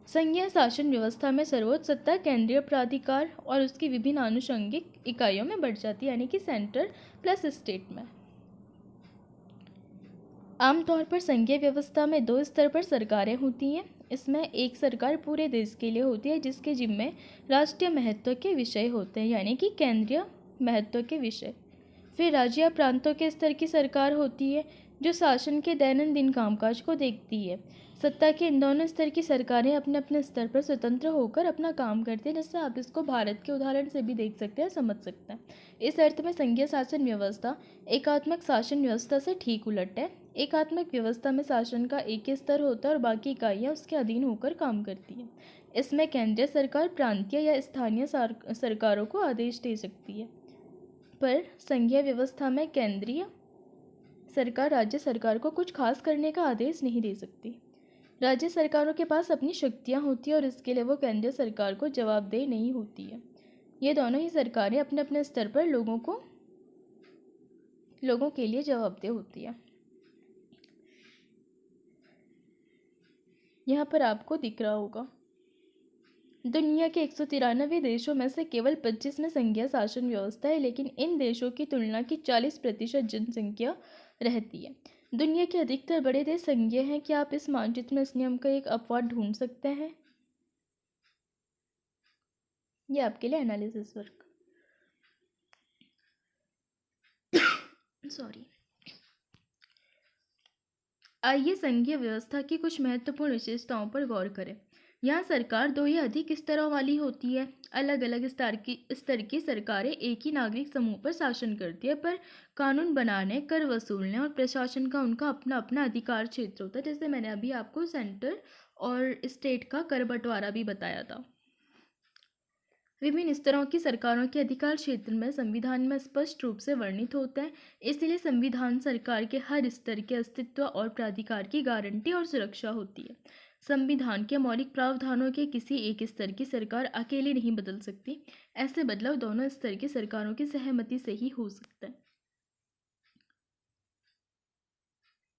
संघीय शासन व्यवस्था में सर्वोच्च सत्ता केंद्रीय प्राधिकार और उसकी विभिन्न आनुषंगिक इकाइयों में बढ़ जाती है, यानी कि सेंट्रल प्लस स्टेट में। आमतौर पर संघीय व्यवस्था में दो स्तर पर सरकारें होती हैं। इसमें एक सरकार पूरे देश के लिए होती है, जिसके जिम्मे राष्ट्रीय महत्व के विषय होते हैं, यानी कि केंद्रीय महत्व के विषय। फिर राज्य या प्रांतों के स्तर की सरकार होती है, जो शासन के दैनंदिन कामकाज को देखती है। सत्ता के इन दोनों स्तर की सरकारें अपने अपने स्तर पर स्वतंत्र होकर अपना काम करती हैं, जिससे आप इसको भारत के उदाहरण से भी देख सकते हैं, समझ सकते हैं। इस अर्थ में संघीय शासन व्यवस्था एकात्मक शासन व्यवस्था से ठीक उलट है। एकात्मक व्यवस्था में शासन का एक ही स्तर होता है और बाकी इकाइयाँ उसके अधीन होकर काम करती हैं। इसमें केंद्रीय सरकार प्रांतीय या स्थानीय सरकारों को आदेश दे सकती है, पर संघीय व्यवस्था में केंद्रीय सरकार राज्य सरकार को कुछ खास करने का आदेश नहीं दे सकती। राज्य सरकारों के पास अपनी शक्तियां होती हैं और इसके लिए वो केंद्रीय सरकार को जवाबदेह नहीं होती है। ये दोनों ही सरकारें अपने अपने स्तर पर लोगों के लिए जवाबदेह होती है। यहाँ पर आपको दिख रहा होगा, दुनिया के 193 देशों में से केवल 25 में संघीय शासन व्यवस्था है, लेकिन इन देशों की तुलना की 40% जनसंख्या रहती है। दुनिया के अधिकतर बड़े देश संघीय हैं। क्या आप इस मानचित्र में इस नियम का एक अपवाद ढूंढ सकते हैं? ये आपके लिए एनालिसिस वर्क। सॉरी। आइए संघीय व्यवस्था की कुछ महत्वपूर्ण विशेषताओं पर गौर करें। यहाँ सरकार दो या अधिक स्तरों वाली होती है। अलग अलग स्तर की सरकारें एक ही नागरिक समूह पर शासन करती है, पर कानून बनाने, कर वसूलने और प्रशासन का उनका अपना अपना अधिकार क्षेत्र होता है। जैसे मैंने अभी आपको सेंट्रल और स्टेट का कर बंटवारा भी बताया था। विभिन्न स्तरों की सरकारों के अधिकार क्षेत्र में संविधान में स्पष्ट रूप से वर्णित होते हैं। इसलिए संविधान सरकार के हर स्तर के अस्तित्व और प्राधिकार की गारंटी और सुरक्षा होती है। संविधान के मौलिक प्रावधानों के किसी एक स्तर की सरकार अकेले नहीं बदल सकती। ऐसे बदलाव दोनों स्तर की सरकारों की सहमति से ही हो सकता है।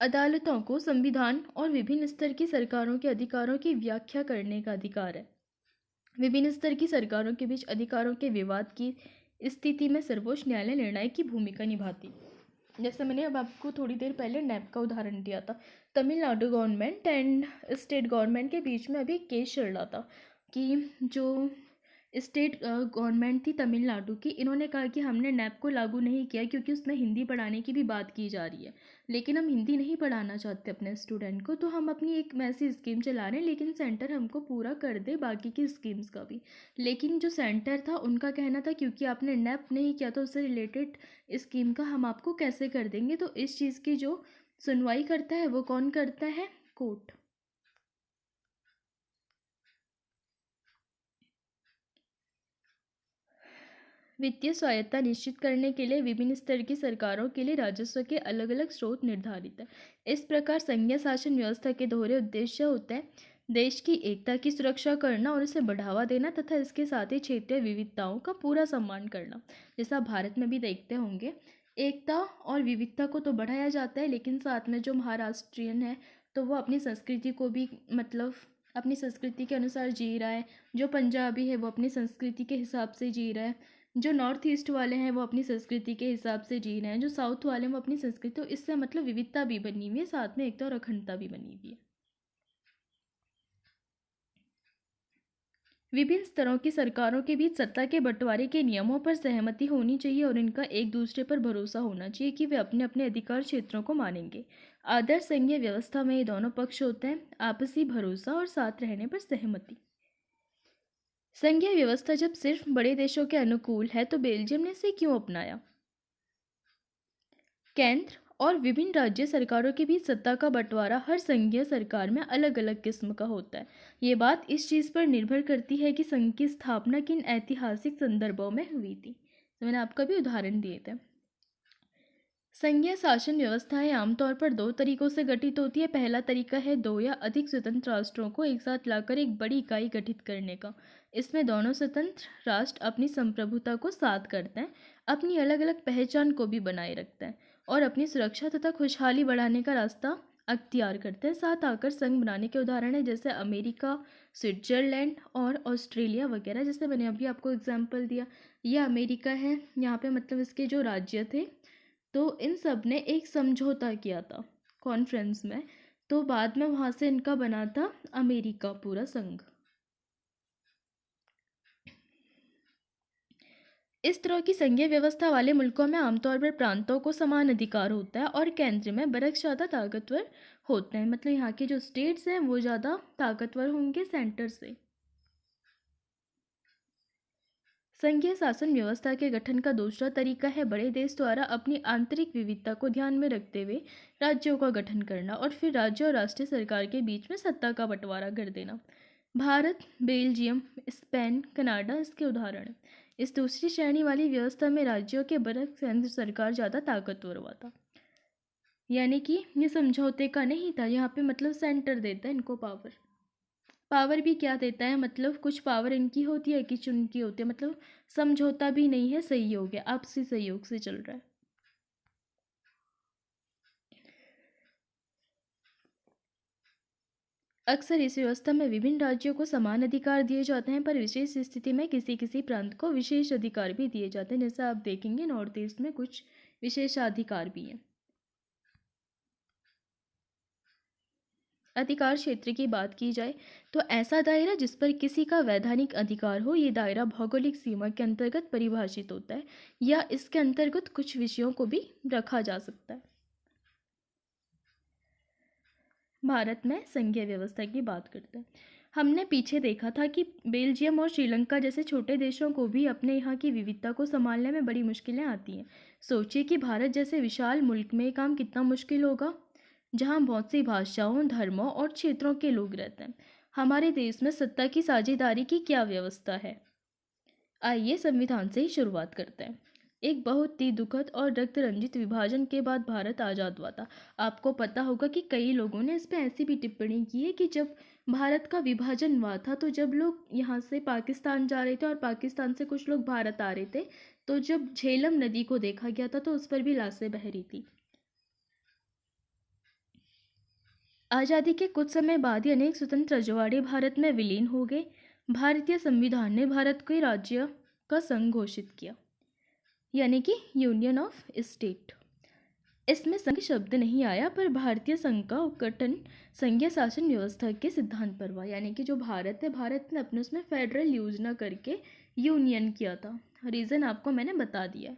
अदालतों को संविधान और विभिन्न स्तर की सरकारों के अधिकारों की व्याख्या करने का अधिकार है। विभिन्न स्तर की सरकारों के बीच अधिकारों के विवाद की स्थिति में सर्वोच्च न्यायालय निर्णायक की भूमिका निभाती। जैसे मैंने अब आपको थोड़ी देर पहले नैप का उदाहरण दिया था। Tamil Nadu government and state government के बीच में अभी केस चल रहा था। कि जो स्टेट गवर्नमेंट थी तमिलनाडु की, इन्होंने कहा कि हमने नैप को लागू नहीं किया क्योंकि उसमें हिंदी पढ़ाने की भी बात की जा रही है, लेकिन हम हिंदी नहीं पढ़ाना चाहते अपने स्टूडेंट को, तो हम अपनी एक ऐसी स्कीम चला रहे हैं, लेकिन सेंटर हमको पूरा कर दे बाकी की स्कीम्स का भी। लेकिन जो सेंटर था उनका कहना था क्योंकि आपने नैप नहीं किया तो उससे रिलेटेड स्कीम का हम आपको कैसे कर देंगे। तो इस चीज़ की जो सुनवाई करता है वो कौन करता है? कोर्ट। वित्तीय स्वायत्ता निश्चित करने के लिए विभिन्न स्तर की सरकारों के लिए राजस्व के अलग अलग स्रोत निर्धारित है। इस प्रकार संघीय शासन व्यवस्था के दोहरे उद्देश्य होते हैं: देश की एकता की सुरक्षा करना और उसे बढ़ावा देना, तथा इसके साथ ही क्षेत्रीय विविधताओं का पूरा सम्मान करना। जैसा भारत में भी देखते होंगे, एकता और विविधता को तो बढ़ाया जाता है, लेकिन साथ में जो महाराष्ट्रियन है तो वो अपनी संस्कृति को भी मतलब अपनी संस्कृति के अनुसार जी रहा है, जो पंजाबी है वो अपनी संस्कृति के हिसाब से जी रहा है, जो नॉर्थ ईस्ट वाले हैं वो अपनी संस्कृति के हिसाब से जी रहे हैं, जो साउथ वाले हैं वो अपनी संस्कृति, तो इससे मतलब विविधता भी बनी हुई है, साथ में एकता और अखंडता भी बनी हुई है। विभिन्न स्तरों की सरकारों के बीच सत्ता के बंटवारे के नियमों पर सहमति होनी चाहिए और इनका एक दूसरे पर भरोसा होना चाहिए कि वे अपने अपने अधिकार क्षेत्रों को मानेंगे। आदर्श संघीय व्यवस्था में ये दोनों पक्ष होते हैं: आपसी भरोसा और साथ रहने पर सहमति। संघीय व्यवस्था जब सिर्फ बड़े देशों के अनुकूल है तो बेल्जियम ने इसे क्यों अपनाया? केंद्र और विभिन्न राज्य सरकारों के बीच सत्ता का बंटवारा हर संघीय सरकार में अलग अलग किस्म का होता है। ये बात इस चीज़ पर निर्भर करती है कि संघ की स्थापना किन ऐतिहासिक संदर्भों में हुई थी। तो मैंने आपका भी उदाहरण दिए थे। संघीय शासन व्यवस्थाएं आमतौर पर दो तरीकों से गठित होती है। पहला तरीका है दो या अधिक स्वतंत्र राष्ट्रों को एक साथ लाकर एक बड़ी इकाई गठित करने का। इसमें दोनों स्वतंत्र राष्ट्र अपनी संप्रभुता को साथ करते हैं, अपनी अलग अलग पहचान को भी बनाए रखते हैं और अपनी सुरक्षा तथा खुशहाली बढ़ाने का रास्ता अख्तियार करते हैं। साथ आकर संघ बनाने के उदाहरण है जैसे अमेरिका, स्विट्जरलैंड और ऑस्ट्रेलिया वगैरह। जैसे मैंने अभी आपको एग्जाम्पल दिया, यह अमेरिका है, यहाँ पे मतलब इसके जो राज्य थे तो इन सब ने एक समझौता किया था कॉन्फ्रेंस में, तो बाद में वहाँ से इनका बना था अमेरिका पूरा संघ। इस तरह की संघीय व्यवस्था वाले मुल्कों में आमतौर पर प्रांतों को समान अधिकार होता है और केंद्र में बरक्स ज़्यादा ताकतवर होते हैं। मतलब यहाँ के जो स्टेट्स हैं वो ज़्यादा ताकतवर होंगे सेंटर से। संघीय शासन व्यवस्था के गठन का दूसरा तरीका है बड़े देश द्वारा अपनी आंतरिक विविधता को ध्यान में रखते हुए राज्यों का गठन करना और फिर राज्य और राष्ट्रीय सरकार के बीच में सत्ता का बंटवारा कर देना। भारत, बेल्जियम, स्पेन, कनाडा इसके उदाहरण हैं। इस दूसरी श्रेणी वाली व्यवस्था में राज्यों के बरक्स केंद्र सरकार ज़्यादा ताकतवर हुआ था, यानी कि ये समझौते का नहीं था। यहाँ पे मतलब सेंटर देता है इनको पावर। पावर भी क्या देता है, मतलब कुछ पावर इनकी होती है कुछ उनकी होती है, मतलब समझौता भी नहीं है, सहयोग है, आपसी सहयोग से चल रहा है। अक्सर इस व्यवस्था में विभिन्न राज्यों को समान अधिकार दिए जाते हैं, पर विशेष स्थिति में किसी किसी प्रांत को विशेष अधिकार भी दिए जाते हैं। जैसे आप देखेंगे नॉर्थ ईस्ट में कुछ विशेषाधिकार भी हैं। अधिकार क्षेत्र की बात की जाए तो ऐसा दायरा जिस पर किसी का वैधानिक अधिकार हो, ये दायरा भौगोलिक सीमा के अंतर्गत परिभाषित होता है या इसके अंतर्गत कुछ विषयों को भी रखा जा सकता है। भारत में संघीय व्यवस्था की बात करते हैं। हमने पीछे देखा था कि बेल्जियम और श्रीलंका जैसे छोटे देशों को भी अपने यहाँ की विविधता को संभालने में बड़ी मुश्किलें आती हैं। सोचिए कि भारत जैसे विशाल मुल्क में ये काम कितना मुश्किल होगा, जहाँ बहुत सी भाषाओं, धर्मों और क्षेत्रों के लोग रहते हैं। हमारे देश में सत्ता की साझेदारी की क्या व्यवस्था है? आइए संविधान से ही शुरुआत करते हैं। एक बहुत ही दुखद और रक्त रंजित विभाजन के बाद भारत आज़ाद हुआ था। आपको पता होगा कि कई लोगों ने इस पर ऐसी भी टिप्पणी की है कि जब भारत का विभाजन हुआ था तो जब लोग यहाँ से पाकिस्तान जा रहे थे और पाकिस्तान से कुछ लोग भारत आ रहे थे, तो जब झेलम नदी को देखा गया था तो उस पर भी लाशें बह रही थी। आज़ादी के कुछ समय बाद ही अनेक स्वतंत्र रजवाड़े भारत में विलीन हो गए। भारतीय संविधान ने भारत को राज्य का संघ घोषित किया, यानी कि यूनियन ऑफ स्टेट। इसमें संघ शब्द नहीं आया, पर भारतीय संघ का गठन संघीय शासन व्यवस्था के सिद्धांत पर हुआ। यानी कि जो भारत है, भारत ने अपने उसमें फेडरल योजना करके यूनियन किया था। रीजन आपको मैंने बता दिया है।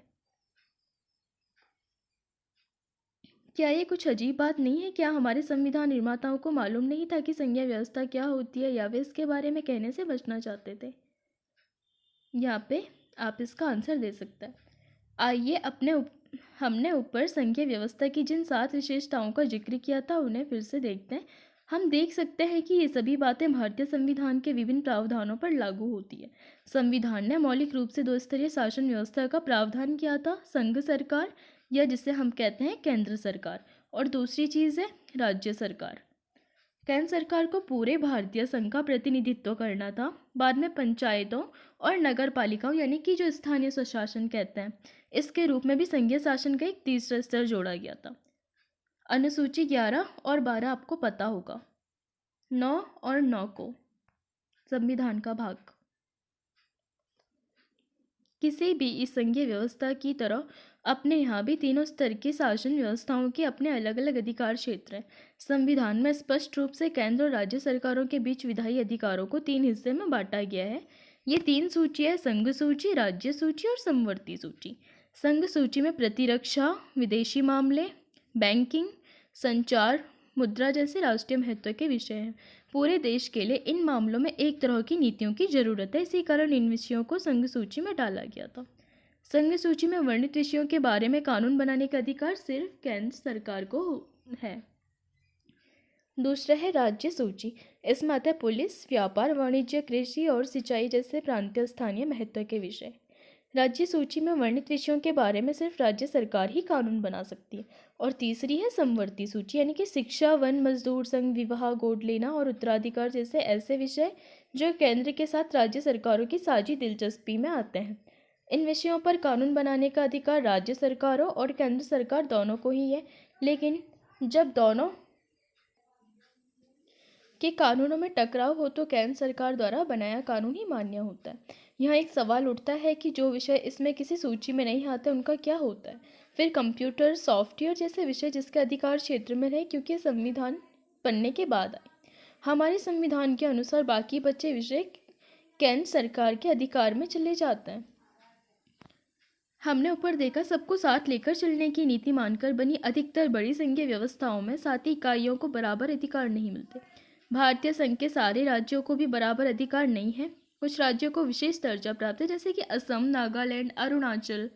क्या ये कुछ अजीब बात नहीं है? क्या हमारे संविधान निर्माताओं को मालूम नहीं था कि संघीय व्यवस्था क्या होती है, या वे इसके बारे में कहने से बचना चाहते थे? यहाँ पे आप इसका आंसर दे सकते हैं। आइए हमने ऊपर संघीय व्यवस्था की जिन 7 विशेषताओं का जिक्र किया था उन्हें फिर से देखते हैं। हम देख सकते हैं कि ये सभी बातें भारतीय संविधान के विभिन्न प्रावधानों पर लागू होती है। संविधान ने मौलिक रूप से 2 स्तरीय शासन व्यवस्था का प्रावधान किया था, संघ सरकार या जिसे हम कहते हैं केंद्र सरकार, और दूसरी चीज़ है राज्य सरकार। केंद्र सरकार को पूरे भारतीय संघ का प्रतिनिधित्व करना था। बाद में पंचायतों और नगर पालिकाओं यानी कि जो स्थानीय स्वशासन कहते हैं, इसके रूप में भी संघीय शासन का एक तीसरा स्तर जोड़ा गया था। अनुसूची 11 और 12 आपको पता होगा। 9 और 9 को संविधान का भाग। किसी भी इस संघीय व्यवस्था की तरह अपने यहाँ भी तीनों स्तर की शासन व्यवस्थाओं के अपने अलग अलग अधिकार क्षेत्र हैं। संविधान में स्पष्ट रूप से केंद्र और राज्य सरकारों के बीच विधायी अधिकारों को 3 हिस्से में बांटा गया है। ये 3 सूचियाँ: संघ सूची, राज्य सूची और समवर्ती सूची। संघ सूची में प्रतिरक्षा, विदेशी मामले, बैंकिंग, संचार, मुद्रा जैसे राष्ट्रीय महत्व के विषय हैं। पूरे देश के लिए इन मामलों में एक तरह की नीतियों की जरूरत है, इसी कारण इन विषयों को संघ सूची में डाला गया था। संघ सूची में वर्णित विषयों के बारे में कानून बनाने का अधिकार सिर्फ केंद्र सरकार को है। दूसरा है राज्य सूची। इसमें आता है पुलिस, व्यापार, वाणिज्य, कृषि और सिंचाई जैसे प्रांतीय स्थानीय महत्व के विषय। राज्य सूची में वर्णित विषयों के बारे में सिर्फ राज्य सरकार ही कानून बना सकती है। और तीसरी है समवर्ती सूची, यानी कि शिक्षा, वन, मजदूर संघ, विवाह, गोद लेना और उत्तराधिकार जैसे ऐसे विषय जो केंद्र के साथ राज्य सरकारों की साझी दिलचस्पी में आते हैं। इन विषयों पर कानून बनाने का अधिकार राज्य सरकारों और केंद्र सरकार दोनों को ही है, लेकिन जब दोनों के कानूनों में टकराव हो तो केंद्र सरकार द्वारा बनाया कानून ही मान्य होता है। यहाँ एक सवाल उठता है कि जो विषय इसमें किसी सूची में नहीं आते उनका क्या होता है। फिर कंप्यूटर, सॉफ्टवेयर जैसे विषय जिसके अधिकार क्षेत्र में रहे, क्योंकि संविधान बनने के बाद आए। हमारे संविधान के अनुसार बाकी बचे विषय केंद्र सरकार के अधिकार में चले जाते हैं। हमने ऊपर देखा, सबको साथ लेकर चलने की नीति मानकर बनी अधिकतर बड़ी संघीय व्यवस्थाओं में 7 इकाइयों को बराबर अधिकार नहीं मिलते। भारतीय संघ के सारे राज्यों को भी बराबर अधिकार नहीं है। कुछ राज्यों को विशेष दर्जा प्राप्त है, जैसे कि असम, नागालैंड, अरुणाचल,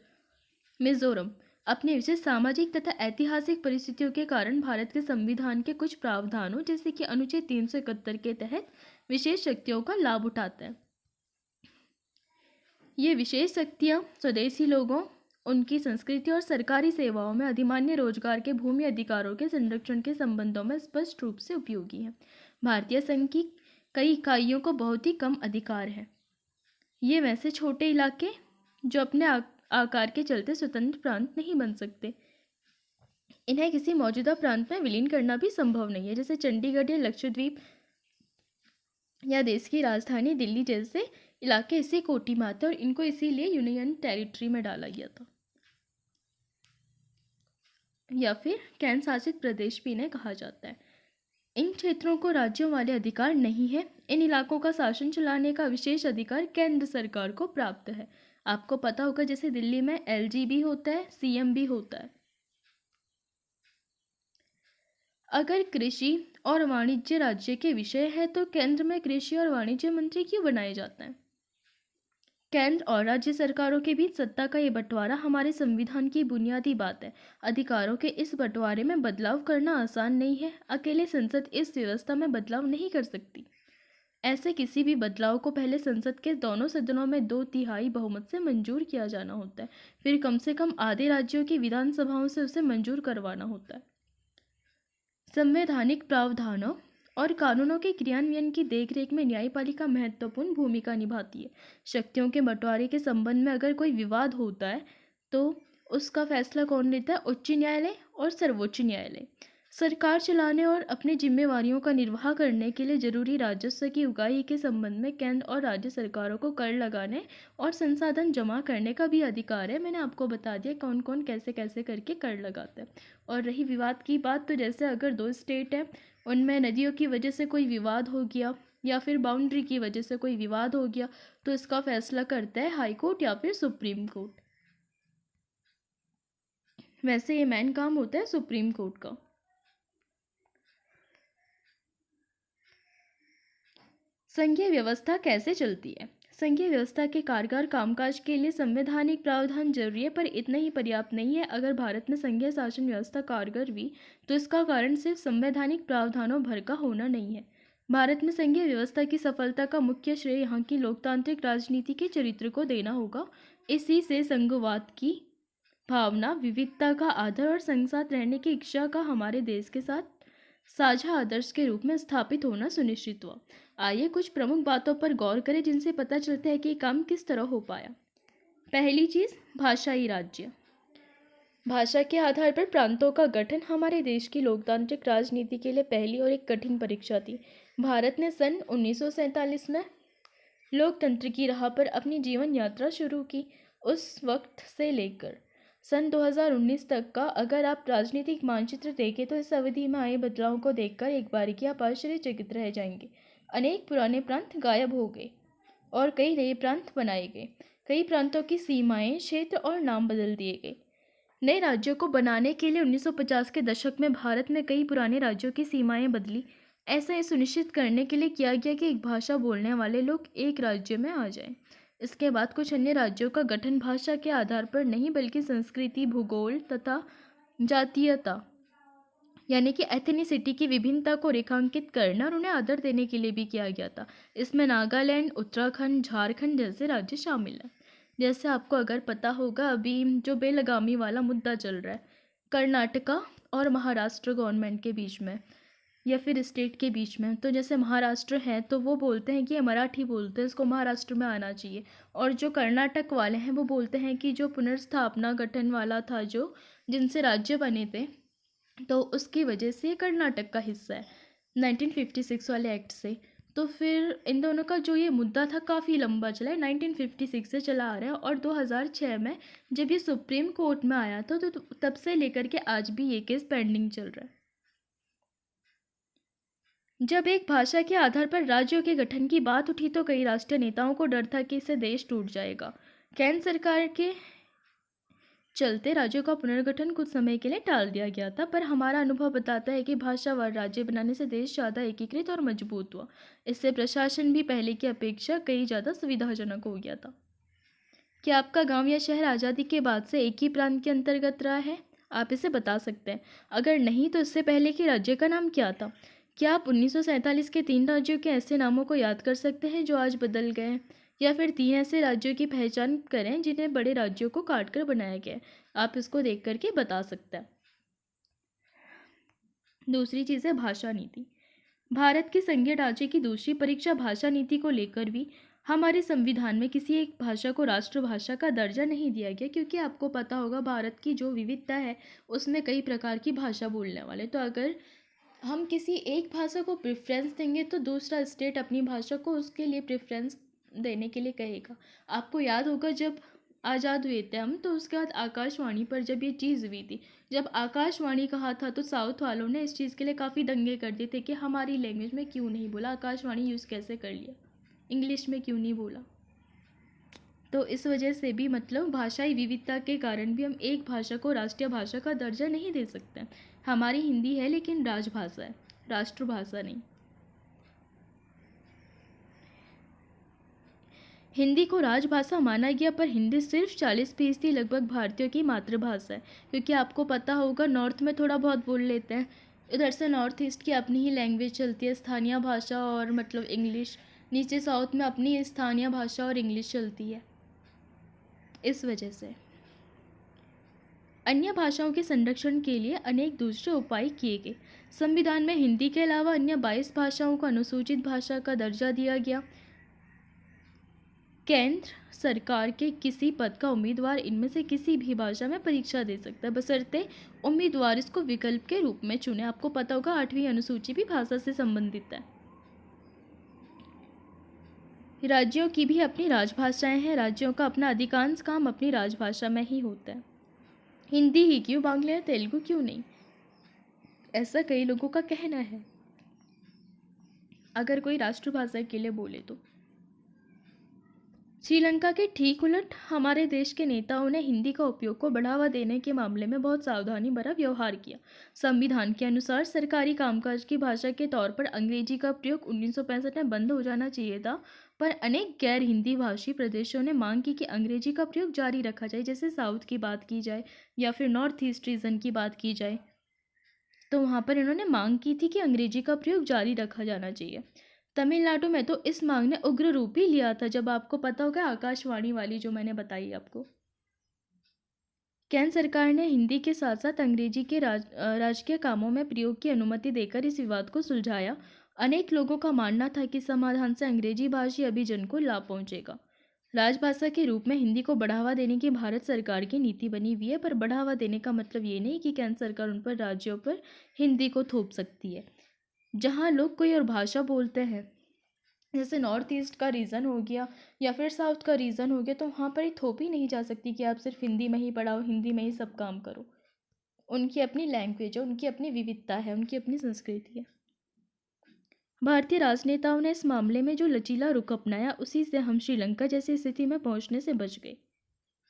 मिजोरम। अपनी विशेष सामाजिक तथा ऐतिहासिक परिस्थितियों के कारण भारत के संविधान के कुछ प्रावधानों जैसे कि अनुच्छेद 371 के तहत विशेष शक्तियों का लाभ उठाते हैं। ये विशेष शक्तियाँ स्वदेशी लोगों, उनकी संस्कृति और सरकारी सेवाओं में अधिमान्य रोजगार के भूमि अधिकारों के संरक्षण के संबंधों में स्पष्ट रूप से उपयोगी हैं। भारतीय संघ की कई इकाइयों को बहुत ही कम अधिकार है। ये वैसे छोटे इलाके जो अपने आकार के चलते स्वतंत्र प्रांत नहीं बन सकते। इन्हें किसी मौजूदा प्रांत में विलीन करना भी संभव नहीं है, जैसे चंडीगढ़ या लक्षद्वीप या देश की राजधानी दिल्ली जैसे इलाके इसी कोटि में आते हैं और इनको इसीलिए यूनियन टेरिटरी में डाला गया था, या फिर केंद्र शासित प्रदेश भी इन्हें कहा जाता है। इन क्षेत्रों को राज्यों वाले अधिकार नहीं है। इन इलाकों का शासन चलाने का विशेष अधिकार केंद्र सरकार को प्राप्त है। आपको पता होगा जैसे दिल्ली में एलजी भी होता है, सीएम भी होता है। अगर कृषि और वाणिज्य राज्य के विषय है तो केंद्र में कृषि और वाणिज्य मंत्री क्यों बनाए जाते हैं? केंद्र और राज्य सरकारों के बीच सत्ता का ये बंटवारा हमारे संविधान की बुनियादी बात है। अधिकारों के इस बंटवारे में बदलाव करना आसान नहीं है। अकेले संसद इस व्यवस्था में बदलाव नहीं कर सकती। ऐसे किसी भी बदलाव को पहले संसद के दोनों सदनों में 2/3 बहुमत से मंजूर किया जाना होता है, फिर कम से कम आधे राज्यों की विधानसभाओं से उसे मंजूर करवाना होता है। संवैधानिक प्रावधानों और कानूनों के क्रियान्वयन की देखरेख में न्यायपालिका महत्वपूर्ण भूमिका निभाती है। शक्तियों के बंटवारे के संबंध में अगर कोई विवाद होता है तो उसका फैसला कौन लेता है? उच्च न्यायालय और सर्वोच्च न्यायालय। सरकार चलाने और अपनी जिम्मेवारियों का निर्वाह करने के लिए जरूरी राजस्व की उगाही के संबंध में केंद्र और राज्य सरकारों को कर लगाने और संसाधन जमा करने का भी अधिकार है। मैंने आपको बता दिया कौन कौन कैसे कैसे करके कर लगाते हैं। और रही विवाद की बात, तो जैसे अगर दो स्टेट हैं, उनमें नदियों की वजह से कोई विवाद हो गया या फिर बाउंड्री की वजह से कोई विवाद हो गया, तो इसका फैसला करता है हाई कोर्ट या फिर सुप्रीम कोर्ट। वैसे ये मेन काम होता है सुप्रीम कोर्ट का। संघीय व्यवस्था कैसे चलती है? संघीय व्यवस्था के कारगर कामकाज के लिए संवैधानिक प्रावधान जरूरी है, पर इतना ही पर्याप्त नहीं है। अगर भारत में संघीय शासन व्यवस्था कारगर हुई तो इसका कारण सिर्फ संवैधानिक प्रावधानों भर का होना नहीं है। भारत में संघीय व्यवस्था की सफलता का मुख्य श्रेय यहाँ की लोकतांत्रिक राजनीति के चरित्र को देना होगा। इसी से संघवाद की भावना, विविधता का आदर और संग साथ रहने की इच्छा का हमारे देश के साथ साझा आदर्श के रूप में स्थापित होना सुनिश्चित हुआ। आइए कुछ प्रमुख बातों पर गौर करें जिनसे पता चलता है कि काम किस तरह हो पाया। पहली चीज, भाषाई राज्य। भाषा के आधार पर प्रांतों का गठन हमारे देश की लोकतांत्रिक राजनीति के लिए पहली और एक कठिन परीक्षा थी। भारत ने सन 1947 में लोकतंत्र की राह पर अपनी जीवन यात्रा शुरू की। उस वक्त से लेकर सन 2019 तक का अगर आप राजनीतिक मानचित्र देखें तो इस अवधि में आए बदलावों को देखकर एक बारीकी आप आश्चर्यचकित रह जाएंगे। अनेक पुराने प्रांत गायब हो गए और कई नए प्रांत बनाए गए। कई प्रांतों की सीमाएं, क्षेत्र और नाम बदल दिए गए। नए राज्यों को बनाने के लिए 1950 के दशक में भारत में कई पुराने राज्यों की सीमाएं बदली। ऐसा ये सुनिश्चित करने के लिए किया गया कि एक भाषा बोलने वाले लोग एक राज्य में आ जाएं। इसके बाद कुछ अन्य राज्यों का गठन भाषा के आधार पर नहीं बल्कि संस्कृति, भूगोल तथा जातीयता यानी कि एथनिसिटी की विभिन्नता को रेखांकित करना और उन्हें आदर देने के लिए भी किया गया था। इसमें नागालैंड, उत्तराखंड, झारखंड जैसे राज्य शामिल हैं। जैसे आपको अगर पता होगा, अभी जो बेलगामी वाला मुद्दा चल रहा है कर्नाटका और महाराष्ट्र गवर्नमेंट के बीच में या फिर स्टेट के बीच में, तो जैसे महाराष्ट्र है तो वो बोलते हैं कि ये मराठी बोलते हैं, इसको महाराष्ट्र में आना चाहिए। और जो कर्नाटक वाले हैं वो बोलते हैं कि जो पुनर्स्थापना गठन वाला था, जो जिनसे राज्य बने थे, तो उसकी वजह से ये कर्नाटक का हिस्सा है 1956 वाले एक्ट से। तो फिर इन दोनों का जो ये मुद्दा था काफ़ी लंबा चला है, 1956 से चला आ रहा है। और 2006 में जब ये सुप्रीम कोर्ट में आया था तो तब से लेकर के आज भी ये केस पेंडिंग चल रहा है। जब एक भाषा के आधार पर राज्यों के गठन की बात उठी तो कई राष्ट्रीय नेताओं को डर था कि इससे देश टूट जाएगा। केंद्र सरकार के चलते राज्यों का पुनर्गठन कुछ समय के लिए टाल दिया गया था, पर हमारा अनुभव बताता है कि भाषावार राज्य बनाने से देश ज़्यादा एकीकृत और मजबूत हुआ। इससे प्रशासन भी पहले की अपेक्षा कई ज़्यादा सुविधाजनक हो गया था। क्या आपका गांव या शहर आज़ादी के बाद से एक ही प्रांत के अंतर्गत रहा है? आप इसे बता सकते हैं। अगर नहीं तो इससे पहले के राज्य का नाम क्या था? क्या आप 1947 के 3 राज्यों के ऐसे नामों को याद कर सकते हैं जो आज बदल गए हैं? या फिर 3 ऐसे राज्यों की पहचान करें जिन्हें बड़े राज्यों को काटकर बनाया गया है। आप इसको देख करके बता सकते हैं। दूसरी चीज़ है भाषा नीति। भारत के संघीय ढांचे की दूसरी परीक्षा भाषा नीति को लेकर भी हमारे संविधान में किसी एक भाषा को राष्ट्रभाषा का दर्जा नहीं दिया गया, क्योंकि आपको पता होगा भारत की जो विविधता है उसमें कई प्रकार की भाषा बोलने वाले। तो अगर हम किसी एक भाषा को प्रेफरेंस देंगे तो दूसरा स्टेट अपनी भाषा को उसके लिए प्रेफरेंस देने के लिए कहेगा। आपको याद होगा जब आज़ाद हुए थे हम, तो उसके बाद आकाशवाणी पर जब ये चीज़ हुई थी, जब आकाशवाणी कहा था तो साउथ वालों ने इस चीज़ के लिए काफ़ी दंगे कर दिए थे कि हमारी लैंग्वेज में क्यों नहीं बोला, आकाशवाणी यूज़ कैसे कर लिया, इंग्लिश में क्यों नहीं बोला। तो इस वजह से भी मतलब भाषाई विविधता के कारण भी हम एक भाषा को राष्ट्रीय भाषा का दर्जा नहीं दे सकते। हमारी हिंदी है लेकिन राजभाषा है, राष्ट्रभाषा नहीं। हिंदी को राजभाषा माना गया, पर हिंदी सिर्फ 40% लगभग भारतीयों की मातृभाषा है, क्योंकि आपको पता होगा नॉर्थ में थोड़ा बहुत बोल लेते हैं, इधर से नॉर्थ ईस्ट की अपनी ही लैंग्वेज चलती है, स्थानीय भाषा और मतलब इंग्लिश। नीचे साउथ में अपनी स्थानीय भाषा और इंग्लिश चलती है। इस वजह से अन्य भाषाओं के संरक्षण के लिए अनेक दूसरे उपाय किए गए। संविधान में हिंदी के अलावा अन्य 22 भाषाओं को अनुसूचित भाषा का दर्जा दिया गया। केंद्र सरकार के किसी पद का उम्मीदवार इनमें से किसी भी भाषा में परीक्षा दे सकता है, बशर्ते उम्मीदवार इसको विकल्प के रूप में चुने। आपको पता होगा 8वीं अनुसूची भी भाषा से संबंधित है। राज्यों की भी अपनी राजभाषाएं हैं। राज्यों का अपना अधिकांश काम अपनी राजभाषा में ही होता है। हिंदी ही क्यों, बांग्ला या तेलुगु क्यों नहीं, ऐसा कई लोगों का कहना है। अगर कोई राष्ट्रभाषा के लिए बोले तो श्रीलंका के ठीक उलट हमारे देश के नेताओं ने हिंदी का उपयोग को बढ़ावा देने के मामले में बहुत सावधानी भरा व्यवहार किया। संविधान के अनुसार सरकारी कामकाज की भाषा के तौर पर अंग्रेजी का प्रयोग 1965 में बंद हो जाना चाहिए था, पर अनेक गैर हिंदी भाषी प्रदेशों ने मांग की कि अंग्रेजी का प्रयोग जारी रखा जाए। जैसे साउथ की बात की जाए या फिर नॉर्थ ईस्ट रीजन की बात की जाए, तो वहाँ पर इन्होंने मांग की थी कि अंग्रेजी का प्रयोग जारी रखा जाना चाहिए। तमिलनाडु में तो इस मांग ने उग्र रूप ही लिया था, जब आपको पता होगा आकाशवाणी वाली जो मैंने बताई आपको। केंद्र सरकार ने हिंदी के साथ साथ अंग्रेजी के राजकीय कामों में प्रयोग की अनुमति देकर इस विवाद को सुलझाया। अनेक लोगों का मानना था कि समाधान से अंग्रेजी भाषी अभिजन को लाभ पहुंचेगा। राजभाषा के रूप में हिंदी को बढ़ावा देने की भारत सरकार की नीति बनी हुई है, पर बढ़ावा देने का मतलब ये नहीं कि केंद्र सरकार उन पर राज्यों पर हिंदी को थोप सकती है। जहाँ लोग कोई और भाषा बोलते हैं, जैसे नॉर्थ ईस्ट का रीजन हो गया या फिर साउथ का रीजन हो गया, तो वहाँ पर ही थोपी नहीं जा सकती कि आप सिर्फ हिंदी में ही पढ़ाओ, हिंदी में ही सब काम करो। उनकी अपनी लैंग्वेज है, उनकी अपनी विविधता है, उनकी अपनी संस्कृति है। भारतीय राजनेताओं ने इस मामले में जो लचीला रुख अपनाया, उसी से हम श्रीलंका जैसी स्थिति में पहुंचने से बच गए,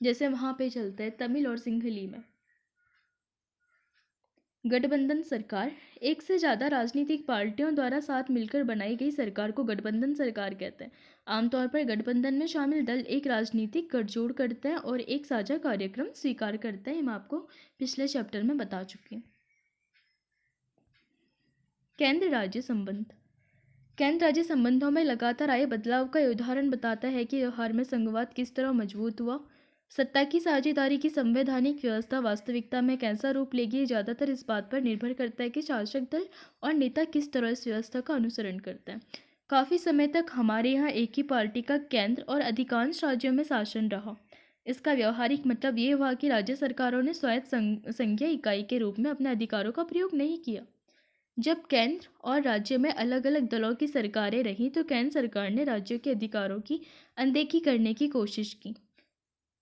जैसे वहाँ पे चलता है तमिल और सिंहली में। गठबंधन सरकार एक से ज़्यादा राजनीतिक पार्टियों द्वारा साथ मिलकर बनाई गई सरकार को गठबंधन सरकार कहते हैं। आमतौर पर गठबंधन में शामिल दल एक राजनीतिक गठजोड़ करते हैं और एक साझा कार्यक्रम स्वीकार करते हैं। मैं आपको पिछले चैप्टर में बता चुकी हूँ। केंद्र राज्य संबंध। केंद्र राज्य संबंधों में लगातार आए बदलाव का उदाहरण बताता है कि व्यवहार में संघवाद किस तरह मजबूत हुआ। सत्ता की साझेदारी की संवैधानिक व्यवस्था वास्तविकता में कैसा रूप लेगी, ज़्यादातर इस बात पर निर्भर करता है कि शासक दल और नेता किस तरह इस व्यवस्था का अनुसरण करते हैं। काफ़ी समय तक हमारे यहाँ एक ही पार्टी का केंद्र और अधिकांश राज्यों में शासन रहा। इसका व्यवहारिक मतलब ये हुआ कि राज्य सरकारों ने स्वायत्त संघीय इकाई के रूप में अपने अधिकारों का प्रयोग नहीं किया। जब केंद्र और राज्य में अलग अलग दलों की सरकारें रहीं, तो केंद्र सरकार ने राज्यों के अधिकारों की अनदेखी करने की कोशिश की।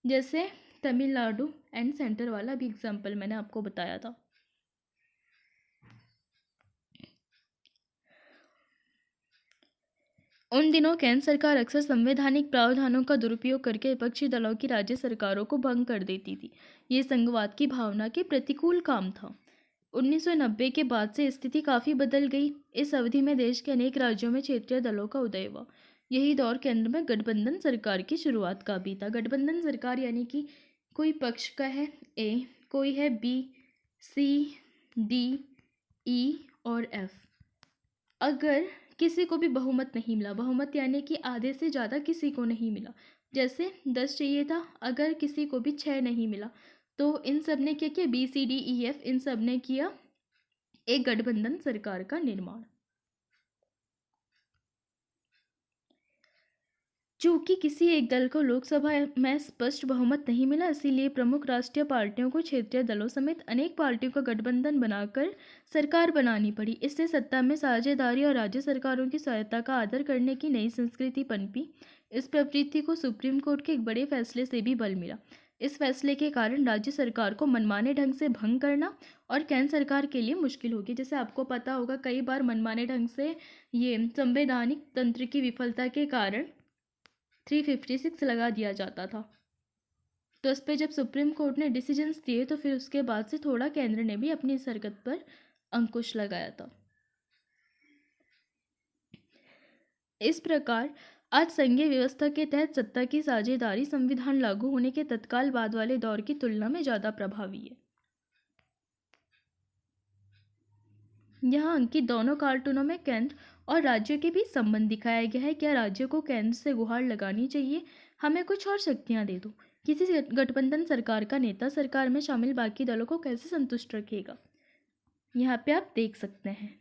जैसे तमिलनाडु एंड सेंटर वाला भी एग्जाम्पल मैंने आपको बताया था। उन दिनों केंद्र सरकार अक्सर संवैधानिक प्रावधानों का दुरुपयोग करके विपक्षी दलों की राज्य सरकारों को भंग कर देती थी। ये संघवाद की भावना के प्रतिकूल काम था। 1990 के बाद से स्थिति काफ़ी बदल गई। इस अवधि में देश के अनेक राज्यों में क्षेत्रीय दलों का उदय हुआ। यही दौर केंद्र में गठबंधन सरकार की शुरुआत का भी था। गठबंधन सरकार यानी कि कोई पक्ष का है ए, कोई है बी, सी, डी, ई और एफ। अगर किसी को भी बहुमत नहीं मिला, बहुमत यानी कि आधे से ज़्यादा किसी को नहीं मिला, जैसे 10 चाहिए था, अगर किसी को भी 6 नहीं मिला, तो इन सब ने क्या किया, बी, सी, डी, ई, एफ, इन सब ने किया एक गठबंधन सरकार का निर्माण। चूंकि किसी एक दल को लोकसभा में स्पष्ट बहुमत नहीं मिला, इसीलिए प्रमुख राष्ट्रीय पार्टियों को क्षेत्रीय दलों समेत अनेक पार्टियों का गठबंधन बनाकर सरकार बनानी पड़ी। इससे सत्ता में साझेदारी और राज्य सरकारों की सहायता का आदर करने की नई संस्कृति पनपी। इस प्रवृत्ति को सुप्रीम कोर्ट के एक बड़े फैसले से भी बल मिला। इस फैसले के कारण राज्य सरकार को मनमाने ढंग से भंग करना और केंद्र सरकार के लिए मुश्किल होगी। जैसे आपको पता होगा, कई बार मनमाने ढंग से ये संवैधानिक तंत्र की विफलता के कारण 356 लगा दिया जाता था। तो इस पर जब सुप्रीम कोर्ट ने डिसीजंस दिए, तो फिर उसके बाद से थोड़ा केंद्र ने भी अपनी इस हरकत पर अंकुश लगाया था। इस प्रकार आज संघीय व्यवस्था के तहत सत्ता की साझेदारी संविधान लागू होने के तत्काल बाद वाले दौर की तुलना में ज़्यादा प्रभावी है। यहाँ अंकित दोनों कार्टूनों में केंद्र और राज्यों के बीच संबंध दिखाया गया है। क्या राज्यों को केंद्र से गुहार लगानी चाहिए, हमें कुछ और शक्तियाँ दे दो। किसी गठबंधन सरकार का नेता सरकार में शामिल बाकी दलों को कैसे संतुष्ट रखेगा, यहाँ पे आप देख सकते हैं।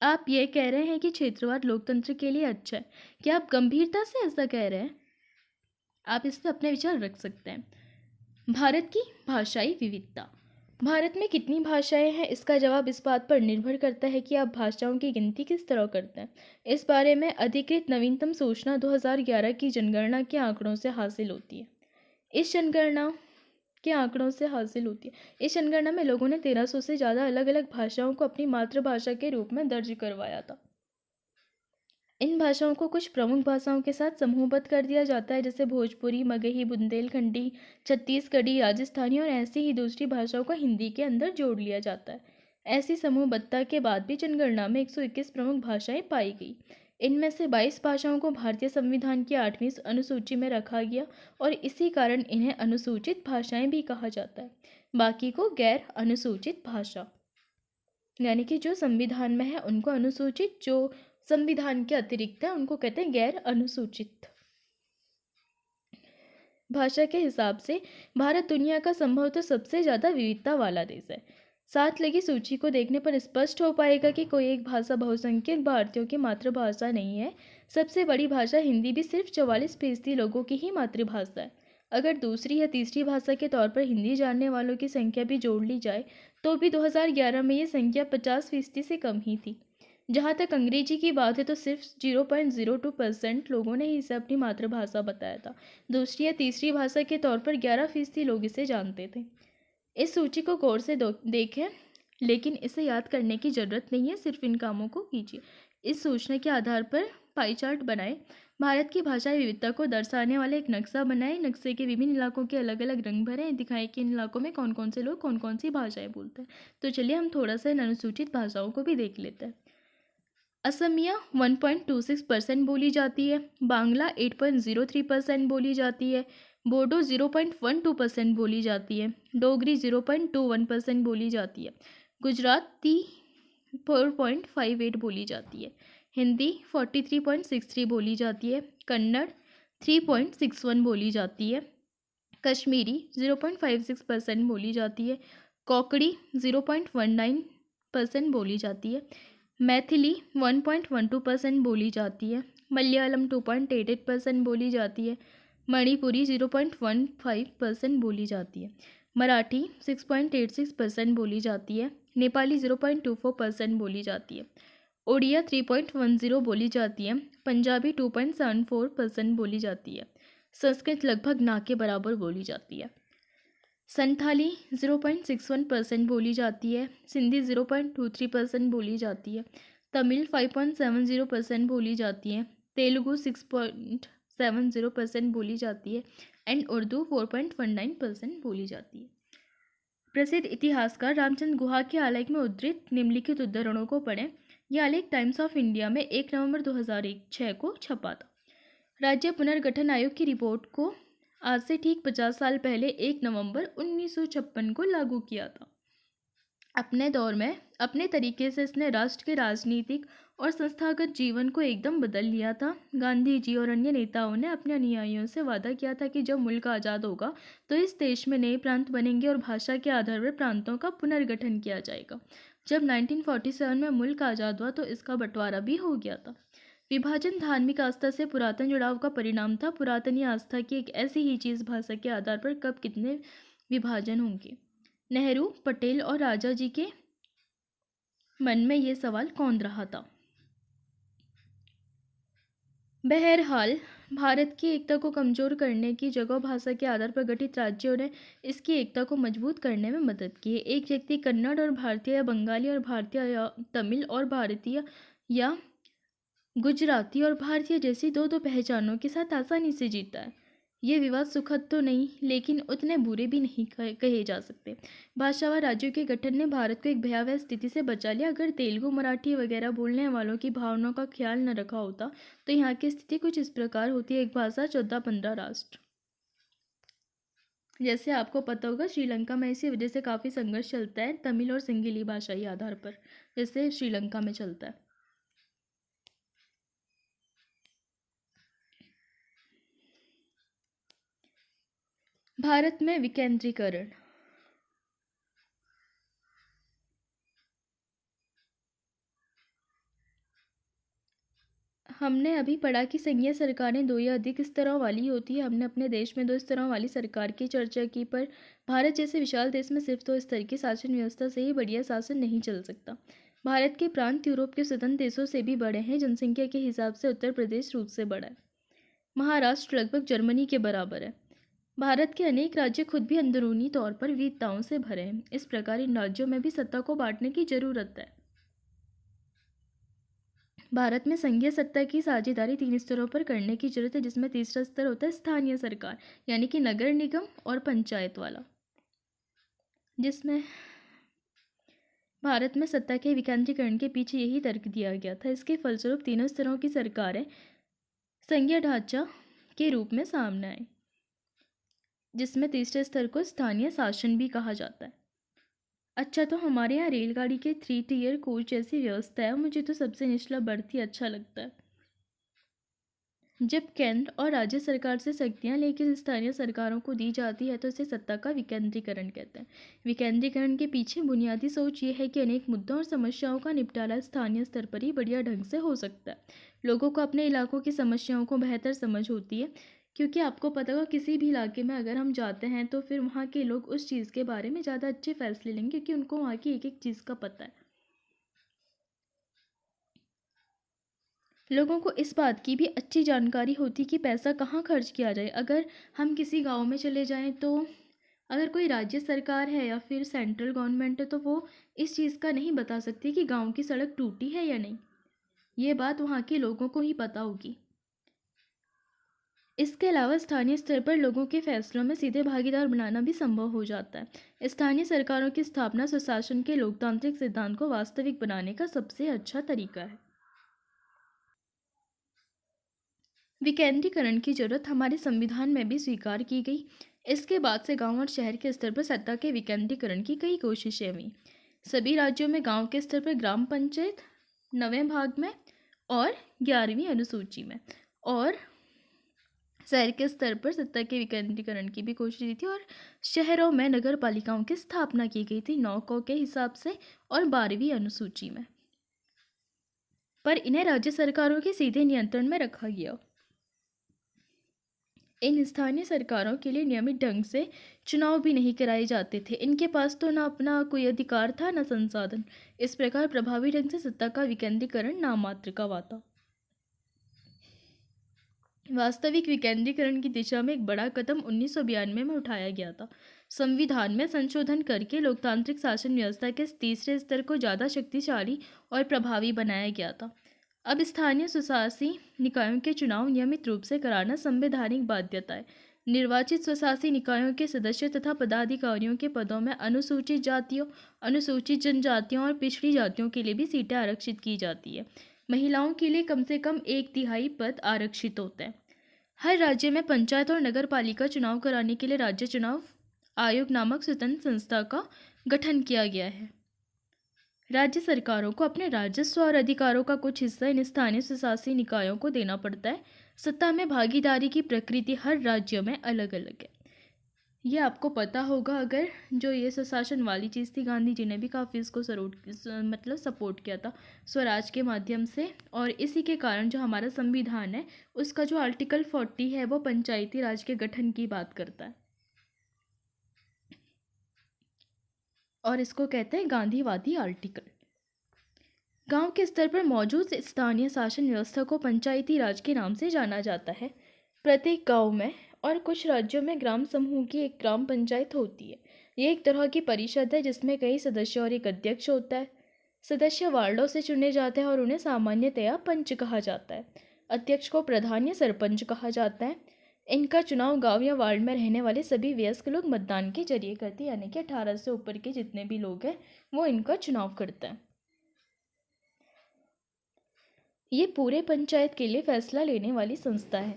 आप ये कह रहे हैं कि क्षेत्रवाद लोकतंत्र के लिए अच्छा है। क्या आप गंभीरता से ऐसा कह रहे हैं? आप इस पर अपने विचार रख सकते हैं। भारत की भाषाई विविधता। भारत में कितनी भाषाएं हैं, इसका जवाब इस बात पर निर्भर करता है कि आप भाषाओं की गिनती किस तरह करते हैं। इस बारे में अधिकृत नवीनतम सूचना 2011 की जनगणना के आंकड़ों से हासिल होती है। इस जनगणना इस जनगणना में लोगों ने 1300 से ज़्यादा अलग अलग भाषाओं को अपनी मातृभाषा के रूप में दर्ज करवाया था। इन भाषाओं को कुछ प्रमुख भाषाओं के साथ समूहबद्ध कर दिया जाता है, जैसे भोजपुरी, मगही, बुंदेलखंडी, छत्तीसगढ़ी, राजस्थानी, और ऐसी ही दूसरी भाषाओं को हिंदी के अंदर जोड़ लिया जाता है। ऐसी समूहबद्धता के बाद भी जनगणना में 121 प्रमुख भाषाएं पाई गई। इनमें से 22 भाषाओं को भारतीय संविधान की 8वीं अनुसूची में रखा गया और इसी कारण इन्हें अनुसूचित भाषाएं भी कहा जाता है। बाकी को गैर अनुसूचित भाषा, यानी कि जो संविधान में है उनको अनुसूचित, जो संविधान के अतिरिक्त है उनको कहते हैं गैर अनुसूचित। भाषा के हिसाब से भारत दुनिया का संभवतः सबसे ज़्यादा विविधता वाला देश है। साथ लगी सूची को देखने पर स्पष्ट हो पाएगा कि कोई एक भाषा बहुसंख्यक भारतीयों की मातृभाषा नहीं है। सबसे बड़ी भाषा हिंदी भी सिर्फ 44% लोगों की ही मातृभाषा है। अगर दूसरी या तीसरी भाषा के तौर पर हिंदी जानने वालों की संख्या भी जोड़ ली जाए तो भी 2011 में ये संख्या 50% से कम ही थी। जहाँ तक अंग्रेजी की बात है तो सिर्फ 0.02% लोगों ने ही इसे अपनी मातृभाषा बताया था। दूसरी या तीसरी भाषा के तौर पर 11% लोग इसे जानते थे। इस सूची को गौर से देखें, लेकिन इसे याद करने की ज़रूरत नहीं है, सिर्फ इन कामों को कीजिए। इस सूचना के आधार पर पाई चार्ट बनाएं। भारत की भाषाई विविधता को दर्शाने वाला एक नक्शा बनाएं। नक्शे के विभिन्न इलाकों के अलग अलग रंग भरें। दिखाएं कि इन इलाकों में कौन कौन से लोग कौन कौन सी भाषाएं बोलते हैं। तो चलिए हम थोड़ा सा इन अनुसूचित भाषाओं को भी देख लेते हैं। असमिया 1.26% बोली जाती है। बांग्ला 8.03% बोली जाती है। बोडो 0.12% बोली जाती है। डोगरी 0.21% बोली जाती है। गुजराती 4.58 बोली जाती है। हिंदी 43.63 बोली जाती है। कन्नड़ 3.61 बोली जाती है। कश्मीरी 0.56% बोली जाती है। कोंकणी 0.19% बोली जाती है। मैथिली 1.12% बोली जाती है। मलयालम 2.88% बोली जाती है। मणिपुरी 0.15% बोली जाती है। मराठी 6.86% बोली जाती है। नेपाली 0.24% बोली जाती है। ओडिया 3.10 बोली जाती है। पंजाबी 2.74% बोली जाती है। संस्कृत लगभग ना के बराबर बोली जाती है। संथाली 0.61% बोली जाती है। सिंधी 0.23% बोली जाती है। तमिल 5.70% बोली जाती है। तेलुगु 6.70% बोली जाती है एंड उर्दू 4.19% बोली जाती है। प्रसिद्ध इतिहासकार रामचंद्र गुहा के आलेख में उद्धृत निम्नलिखित उद्धरणों को पढ़ें। यह आलेख टाइम्स ऑफ इंडिया में 1 नवंबर 2006 को छपा था। राज्य पुनर्गठन आयोग की रिपोर्ट को आज से ठीक 50 साल पहले 1 नवंबर 1956 को लागू किया था। अपने दौर में अपने तरीके से इसने राष्ट्र के राजनीतिक और संस्थागत जीवन को एकदम बदल लिया था। गांधी जी और अन्य नेताओं ने अपने अनुयायियों से वादा किया था कि जब मुल्क आज़ाद होगा तो इस देश में नए प्रांत बनेंगे और भाषा के आधार पर प्रांतों का पुनर्गठन किया जाएगा। जब 1947 में मुल्क आज़ाद हुआ तो इसका बंटवारा भी हो गया था। विभाजन धार्मिक आस्था से पुरातन जुड़ाव का परिणाम था। पुरातनी आस्था की एक ऐसी ही चीज़ भाषा के आधार पर कब कितने विभाजन होंगे। नेहरू, पटेल और राजा जी के मन में ये सवाल कौन रहा था। बहरहाल भारत की एकता को कमज़ोर करने की जगह भाषा के आधार पर गठित राज्यों ने इसकी एकता को मजबूत करने में मदद की है। एक व्यक्ति कन्नड़ और भारतीय या बंगाली और भारतीय या तमिल और भारतीय या गुजराती और भारतीय जैसी दो पहचानों के साथ आसानी से जीता है। ये विवाद सुखद तो नहीं, लेकिन उतने बुरे भी नहीं कहे जा सकते। भाषा व राज्यों के गठन ने भारत को एक भयावह स्थिति से बचा लिया। अगर तेलुगु, मराठी वगैरह बोलने वालों की भावनाओं का ख्याल न रखा होता तो यहाँ की स्थिति कुछ इस प्रकार होती है। एक भाषा 14-15 राष्ट्र। जैसे आपको पता होगा श्रीलंका में इसी वजह से काफ़ी संघर्ष चलता है तमिल और सिंहली भाषाई आधार पर, जैसे श्रीलंका में चलता है। भारत में विकेंद्रीकरण। हमने अभी पढ़ा कि संघीय सरकारें दो या अधिक स्तरों वाली होती है। हमने अपने देश में दो स्तरों वाली सरकार की चर्चा की, पर भारत जैसे विशाल देश में सिर्फ दो स्तर की शासन व्यवस्था से ही बढ़िया शासन नहीं चल सकता। भारत के प्रांत यूरोप के स्वतंत्र देशों से भी बड़े हैं। जनसंख्या के हिसाब से उत्तर प्रदेश रूस से बड़ा है। महाराष्ट्र लगभग जर्मनी के बराबर है। भारत के अनेक राज्य खुद भी अंदरूनी तौर पर विविधताओं से भरे हैं। इस प्रकार इन राज्यों में भी सत्ता को बांटने की जरूरत है। भारत में संघीय सत्ता की साझेदारी 3 स्तरों पर करने की जरूरत है, जिसमें तीसरा स्तर होता है स्थानीय सरकार, यानी कि नगर निगम और पंचायत वाला, जिसमें भारत में सत्ता के विकेंद्रीकरण के पीछे यही तर्क दिया गया था। इसके फलस्वरूप तीनों स्तरों की सरकारें संघीय ढांचा के रूप में सामने आई, जिसमें तीसरे स्तर को स्थानीय शासन भी कहा जाता है। अच्छा, तो हमारे यहाँ रेलगाड़ी के 3 टियर कोच जैसी व्यवस्था है। मुझे तो सबसे निचला बर्थ ही अच्छा लगता है। जब केंद्र और राज्य सरकार से शक्तियाँ लेकर स्थानीय सरकारों को दी जाती है तो इसे सत्ता का विकेंद्रीकरण कहते हैं। विकेंद्रीकरण के पीछे बुनियादी सोच ये है कि अनेक मुद्दों और समस्याओं का निपटारा स्थानीय स्तर पर ही बढ़िया ढंग से हो सकता है। लोगों को अपने इलाकों की समस्याओं को बेहतर समझ होती है, क्योंकि आपको पता होगा किसी भी इलाके में अगर हम जाते हैं तो फिर वहाँ के लोग उस चीज़ के बारे में ज़्यादा अच्छे फैसले लेंगे, क्योंकि उनको वहाँ की एक एक चीज़ का पता है। लोगों को इस बात की भी अच्छी जानकारी होती कि पैसा कहाँ खर्च किया जाए। अगर हम किसी गांव में चले जाएं तो अगर कोई राज्य सरकार है या फिर सेंट्रल गवर्नमेंट है तो वो इस चीज़ का नहीं बता सकती कि गांव की सड़क टूटी है या नहीं। ये बात वहाँ के लोगों को ही पता होगी। इसके अलावा स्थानीय स्तर पर लोगों के फैसलों में सीधे भागीदार बनाना भी संभव हो जाता है। स्थानीय सरकारों की स्थापना सुशासन के लोकतांत्रिक सिद्धांत को वास्तविक बनाने का सबसे अच्छा तरीका है। विकेंद्रीकरण की जरूरत हमारे संविधान में भी स्वीकार की गई। इसके बाद से गांव और शहर के स्तर पर सत्ता के विकेंद्रीकरण की कई कोशिशें हुई। सभी राज्यों में गांव के स्तर पर ग्राम पंचायत 9वें भाग में और 11वीं अनुसूची में, और शहर के स्तर पर सत्ता के विकेंद्रीकरण की भी कोशिश की थी, और शहरों में नगर पालिकाओं की स्थापना की गई थी 9 के हिसाब से और 12वीं अनुसूची में, पर इन्हें राज्य सरकारों के सीधे नियंत्रण में रखा गया। इन स्थानीय सरकारों के लिए नियमित ढंग से चुनाव भी नहीं कराए जाते थे। इनके पास तो ना अपना कोई अधिकार था ना संसाधन। इस प्रकार प्रभावी ढंग से सत्ता का विकेंद्रीकरण नामात्र का हुआ था। वास्तविक विकेंद्रीकरण की दिशा में एक बड़ा कदम 1992 में उठाया गया था। संविधान में संशोधन करके लोकतांत्रिक शासन व्यवस्था के तीसरे स्तर को ज़्यादा शक्तिशाली और प्रभावी बनाया गया था। अब स्थानीय स्वशासी निकायों के चुनाव नियमित रूप से कराना संवैधानिक बाध्यता है। निर्वाचित स्वशासी निकायों के सदस्यों तथा पदाधिकारियों के पदों में अनुसूचित जातियों, अनुसूचित जनजातियों और पिछड़ी जातियों के लिए भी सीटें आरक्षित की जाती है। महिलाओं के लिए कम से कम 1/3 पद आरक्षित होते हैं। हर राज्य में पंचायत और नगर पालिका चुनाव कराने के लिए राज्य चुनाव आयोग नामक स्वतंत्र संस्था का गठन किया गया है। राज्य सरकारों को अपने राजस्व और अधिकारों का कुछ हिस्सा इन स्थानीय स्वशासी निकायों को देना पड़ता है। सत्ता में भागीदारी की प्रकृति हर राज्य में अलग अलग है। ये आपको पता होगा। अगर जो ये स्वशासन वाली चीज़ थी, गांधी जी ने भी काफ़ी इसको सपोर्ट किया था स्वराज के माध्यम से, और इसी के कारण जो हमारा संविधान है उसका जो आर्टिकल 40 है वो पंचायती राज के गठन की बात करता है, और इसको कहते हैं गांधीवादी आर्टिकल। गांव के स्तर पर मौजूद स्थानीय शासन व्यवस्था को पंचायती राज के नाम से जाना जाता है। प्रत्येक गांव में और कुछ राज्यों में ग्राम समूह की एक ग्राम पंचायत होती है। ये एक तरह की परिषद है जिसमें कई सदस्य और एक अध्यक्ष होता है। सदस्य वार्डों से चुने जाते हैं और उन्हें सामान्यतया पंच कहा जाता है। अध्यक्ष को प्रधान या सरपंच कहा जाता है। इनका चुनाव गांव या वार्ड में रहने वाले सभी वयस्क लोग मतदान के जरिए करते हैं, यानी कि 18 से ऊपर के जितने भी लोग हैं वो इनका चुनाव करते हैं। ये पूरे पंचायत के लिए फैसला लेने वाली संस्था है।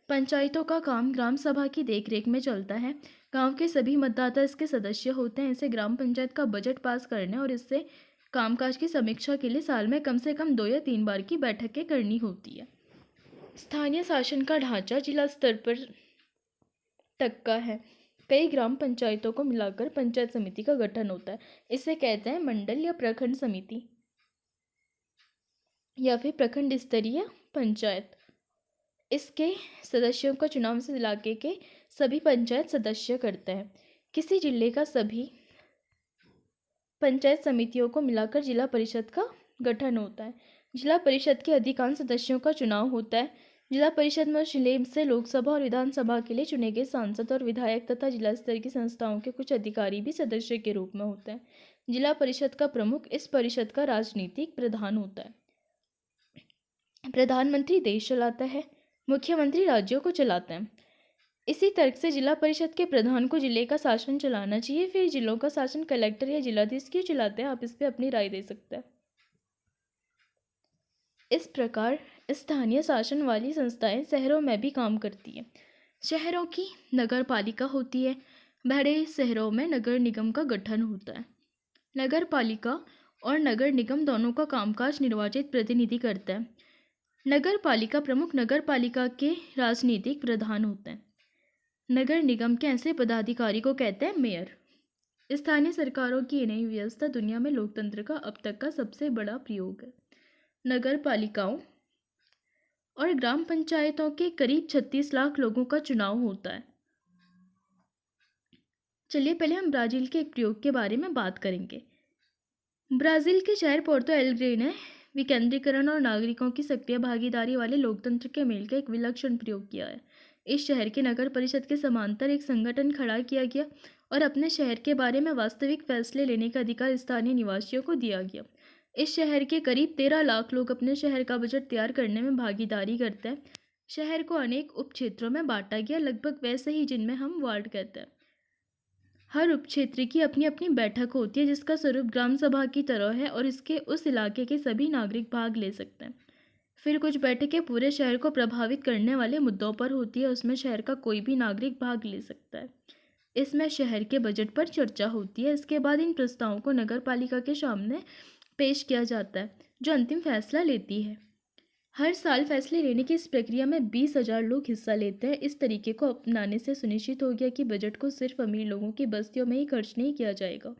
पंचायतों का काम ग्राम सभा की देखरेख में चलता है। गांव के सभी मतदाता इसके सदस्य होते हैं। इसे ग्राम पंचायत का बजट पास करने और इससे कामकाज की समीक्षा के लिए साल में कम से कम 2 या 3 बार की बैठकें करनी होती है। स्थानीय शासन का ढांचा जिला स्तर पर तक का है। कई ग्राम पंचायतों को मिलाकर पंचायत समिति का गठन होता है। इसे कहते हैं मंडल या प्रखंड समिति या फिर प्रखंड स्तरीय पंचायत। इसके सदस्यों का चुनाव इस इलाके के सभी पंचायत सदस्य करते हैं। किसी जिले का सभी पंचायत समितियों को मिलाकर जिला परिषद का गठन होता है। जिला परिषद के अधिकांश सदस्यों का चुनाव होता है। जिला परिषद में उस जिले से लोकसभा और विधानसभा के लिए चुने गए सांसद और विधायक तथा जिला स्तर की संस्थाओं के कुछ अधिकारी भी सदस्य के रूप में होते हैं। जिला परिषद का प्रमुख इस परिषद का राजनीतिक प्रधान होता है। प्रधानमंत्री देश चलाता है, मुख्यमंत्री राज्यों को चलाते हैं। इसी तर्क से जिला परिषद के प्रधान को जिले का शासन चलाना चाहिए। फिर जिलों का शासन कलेक्टर या जिलाधीश क्यों चलाते हैं, आप इस पर अपनी राय दे सकते हैं। इस प्रकार स्थानीय शासन वाली संस्थाएं शहरों में भी काम करती हैं। शहरों की नगर पालिका होती है। बड़े शहरों में नगर निगम का गठन होता है। नगर पालिका और नगर निगम दोनों का कामकाज निर्वाचित प्रतिनिधि करता है। नगर पालिका प्रमुख नगर पालिका के राजनीतिक प्रधान होते हैं। नगर निगम के ऐसे पदाधिकारी को कहते हैं मेयर। स्थानीय सरकारों की नई व्यवस्था दुनिया में लोकतंत्र का अब तक का सबसे बड़ा प्रयोग है। नगर पालिकाओं और ग्राम पंचायतों के करीब 36 लाख लोगों का चुनाव होता है। चलिए पहले हम ब्राजील के एक प्रयोग के बारे में बात करेंगे। ब्राजील के शहर पोर्तो एलेग्रे ने विकेंद्रीकरण और नागरिकों की सक्रिय भागीदारी वाले लोकतंत्र के मेल का एक विलक्षण प्रयोग किया है। इस शहर के नगर परिषद के समांतर एक संगठन खड़ा किया गया और अपने शहर के बारे में वास्तविक फैसले लेने का अधिकार स्थानीय निवासियों को दिया गया। इस शहर के करीब 13 लाख लोग अपने शहर का बजट तैयार करने में भागीदारी करते हैं। शहर को अनेक उप क्षेत्रों में बांटा गया, लगभग वैसे ही जिनमें हम वार्ड कहते हैं। हर उप क्षेत्र की अपनी अपनी बैठक होती है जिसका स्वरूप ग्राम सभा की तरह है और इसके उस इलाके के सभी नागरिक भाग ले सकते हैं। फिर कुछ बैठकें पूरे शहर को प्रभावित करने वाले मुद्दों पर होती है, उसमें शहर का कोई भी नागरिक भाग ले सकता है। इसमें शहर के बजट पर चर्चा होती है। इसके बाद इन प्रस्तावों को नगर पालिका के सामने पेश किया जाता है जो अंतिम फैसला लेती है। हर साल फैसले लेने की इस प्रक्रिया में 20,000 लोग हिस्सा लेते हैं। इस तरीके को अपनाने से सुनिश्चित हो गया कि बजट को सिर्फ अमीर लोगों की बस्तियों में ही खर्च नहीं किया जाएगा।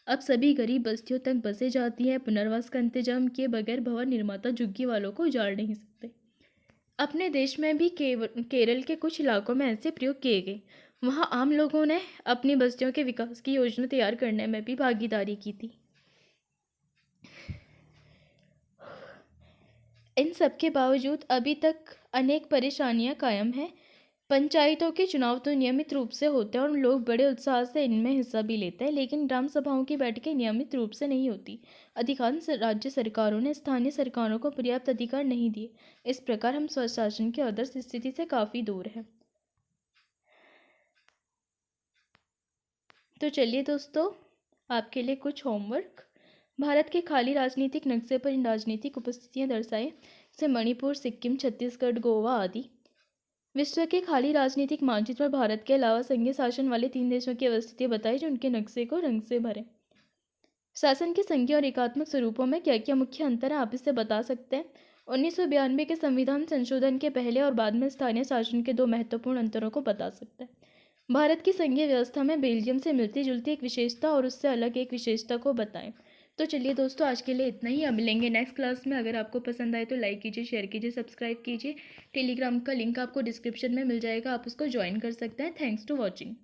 अब सभी गरीब बस्तियों तक बसें जाती हैं। पुनर्वास का इंतजाम किए बगैर भवन निर्माता झुग्गी वालों को उजाड़ नहीं सकते। अपने देश में भी केरल के कुछ इलाकों में ऐसे प्रयोग किए गए। वहाँ आम लोगों ने अपनी बस्तियों के विकास की योजना तैयार करने में भी भागीदारी की थी। इन सब के बावजूद अभी तक अनेक परेशानियां कायम हैं। पंचायतों के चुनाव तो नियमित रूप से होते हैं और लोग बड़े उत्साह से इनमें हिस्सा भी लेते हैं, लेकिन ग्राम सभाओं की बैठकें नियमित रूप से नहीं होती। अधिकांश राज्य सरकारों ने स्थानीय सरकारों को पर्याप्त अधिकार नहीं दिए। इस प्रकार हम स्वशासन की आदर्श स्थिति से काफ़ी दूर हैं। तो चलिए दोस्तों, आपके लिए कुछ होमवर्क। भारत के खाली राजनीतिक नक्शे पर इन राजनीतिक उपस्थितियां दर्शाएं, जैसे मणिपुर, सिक्किम, छत्तीसगढ़, गोवा आदि। विश्व के खाली राजनीतिक मानचित्र पर भारत के अलावा संघीय शासन वाले 3 देशों की अवस्थितियां बताई जो उनके नक्शे को रंग से भरें। शासन के संघीय और एकात्मक स्वरूपों में क्या क्या मुख्य अंतर है, आप इसे बता सकते हैं। 1992 के संविधान संशोधन के पहले और बाद में स्थानीय शासन के 2 महत्वपूर्ण अंतरों को बता सकते हैं। भारत की संघीय व्यवस्था में बेल्जियम से मिलती जुलती एक विशेषता और उससे अलग एक विशेषता को बताएं। तो चलिए दोस्तों, आज के लिए इतना ही। अब मिलेंगे नेक्स्ट क्लास में। अगर आपको पसंद आए तो लाइक कीजिए, शेयर कीजिए, सब्सक्राइब कीजिए। टेलीग्राम का लिंक आपको डिस्क्रिप्शन में मिल जाएगा, आप उसको ज्वाइन कर सकते हैं। Thanks to watching.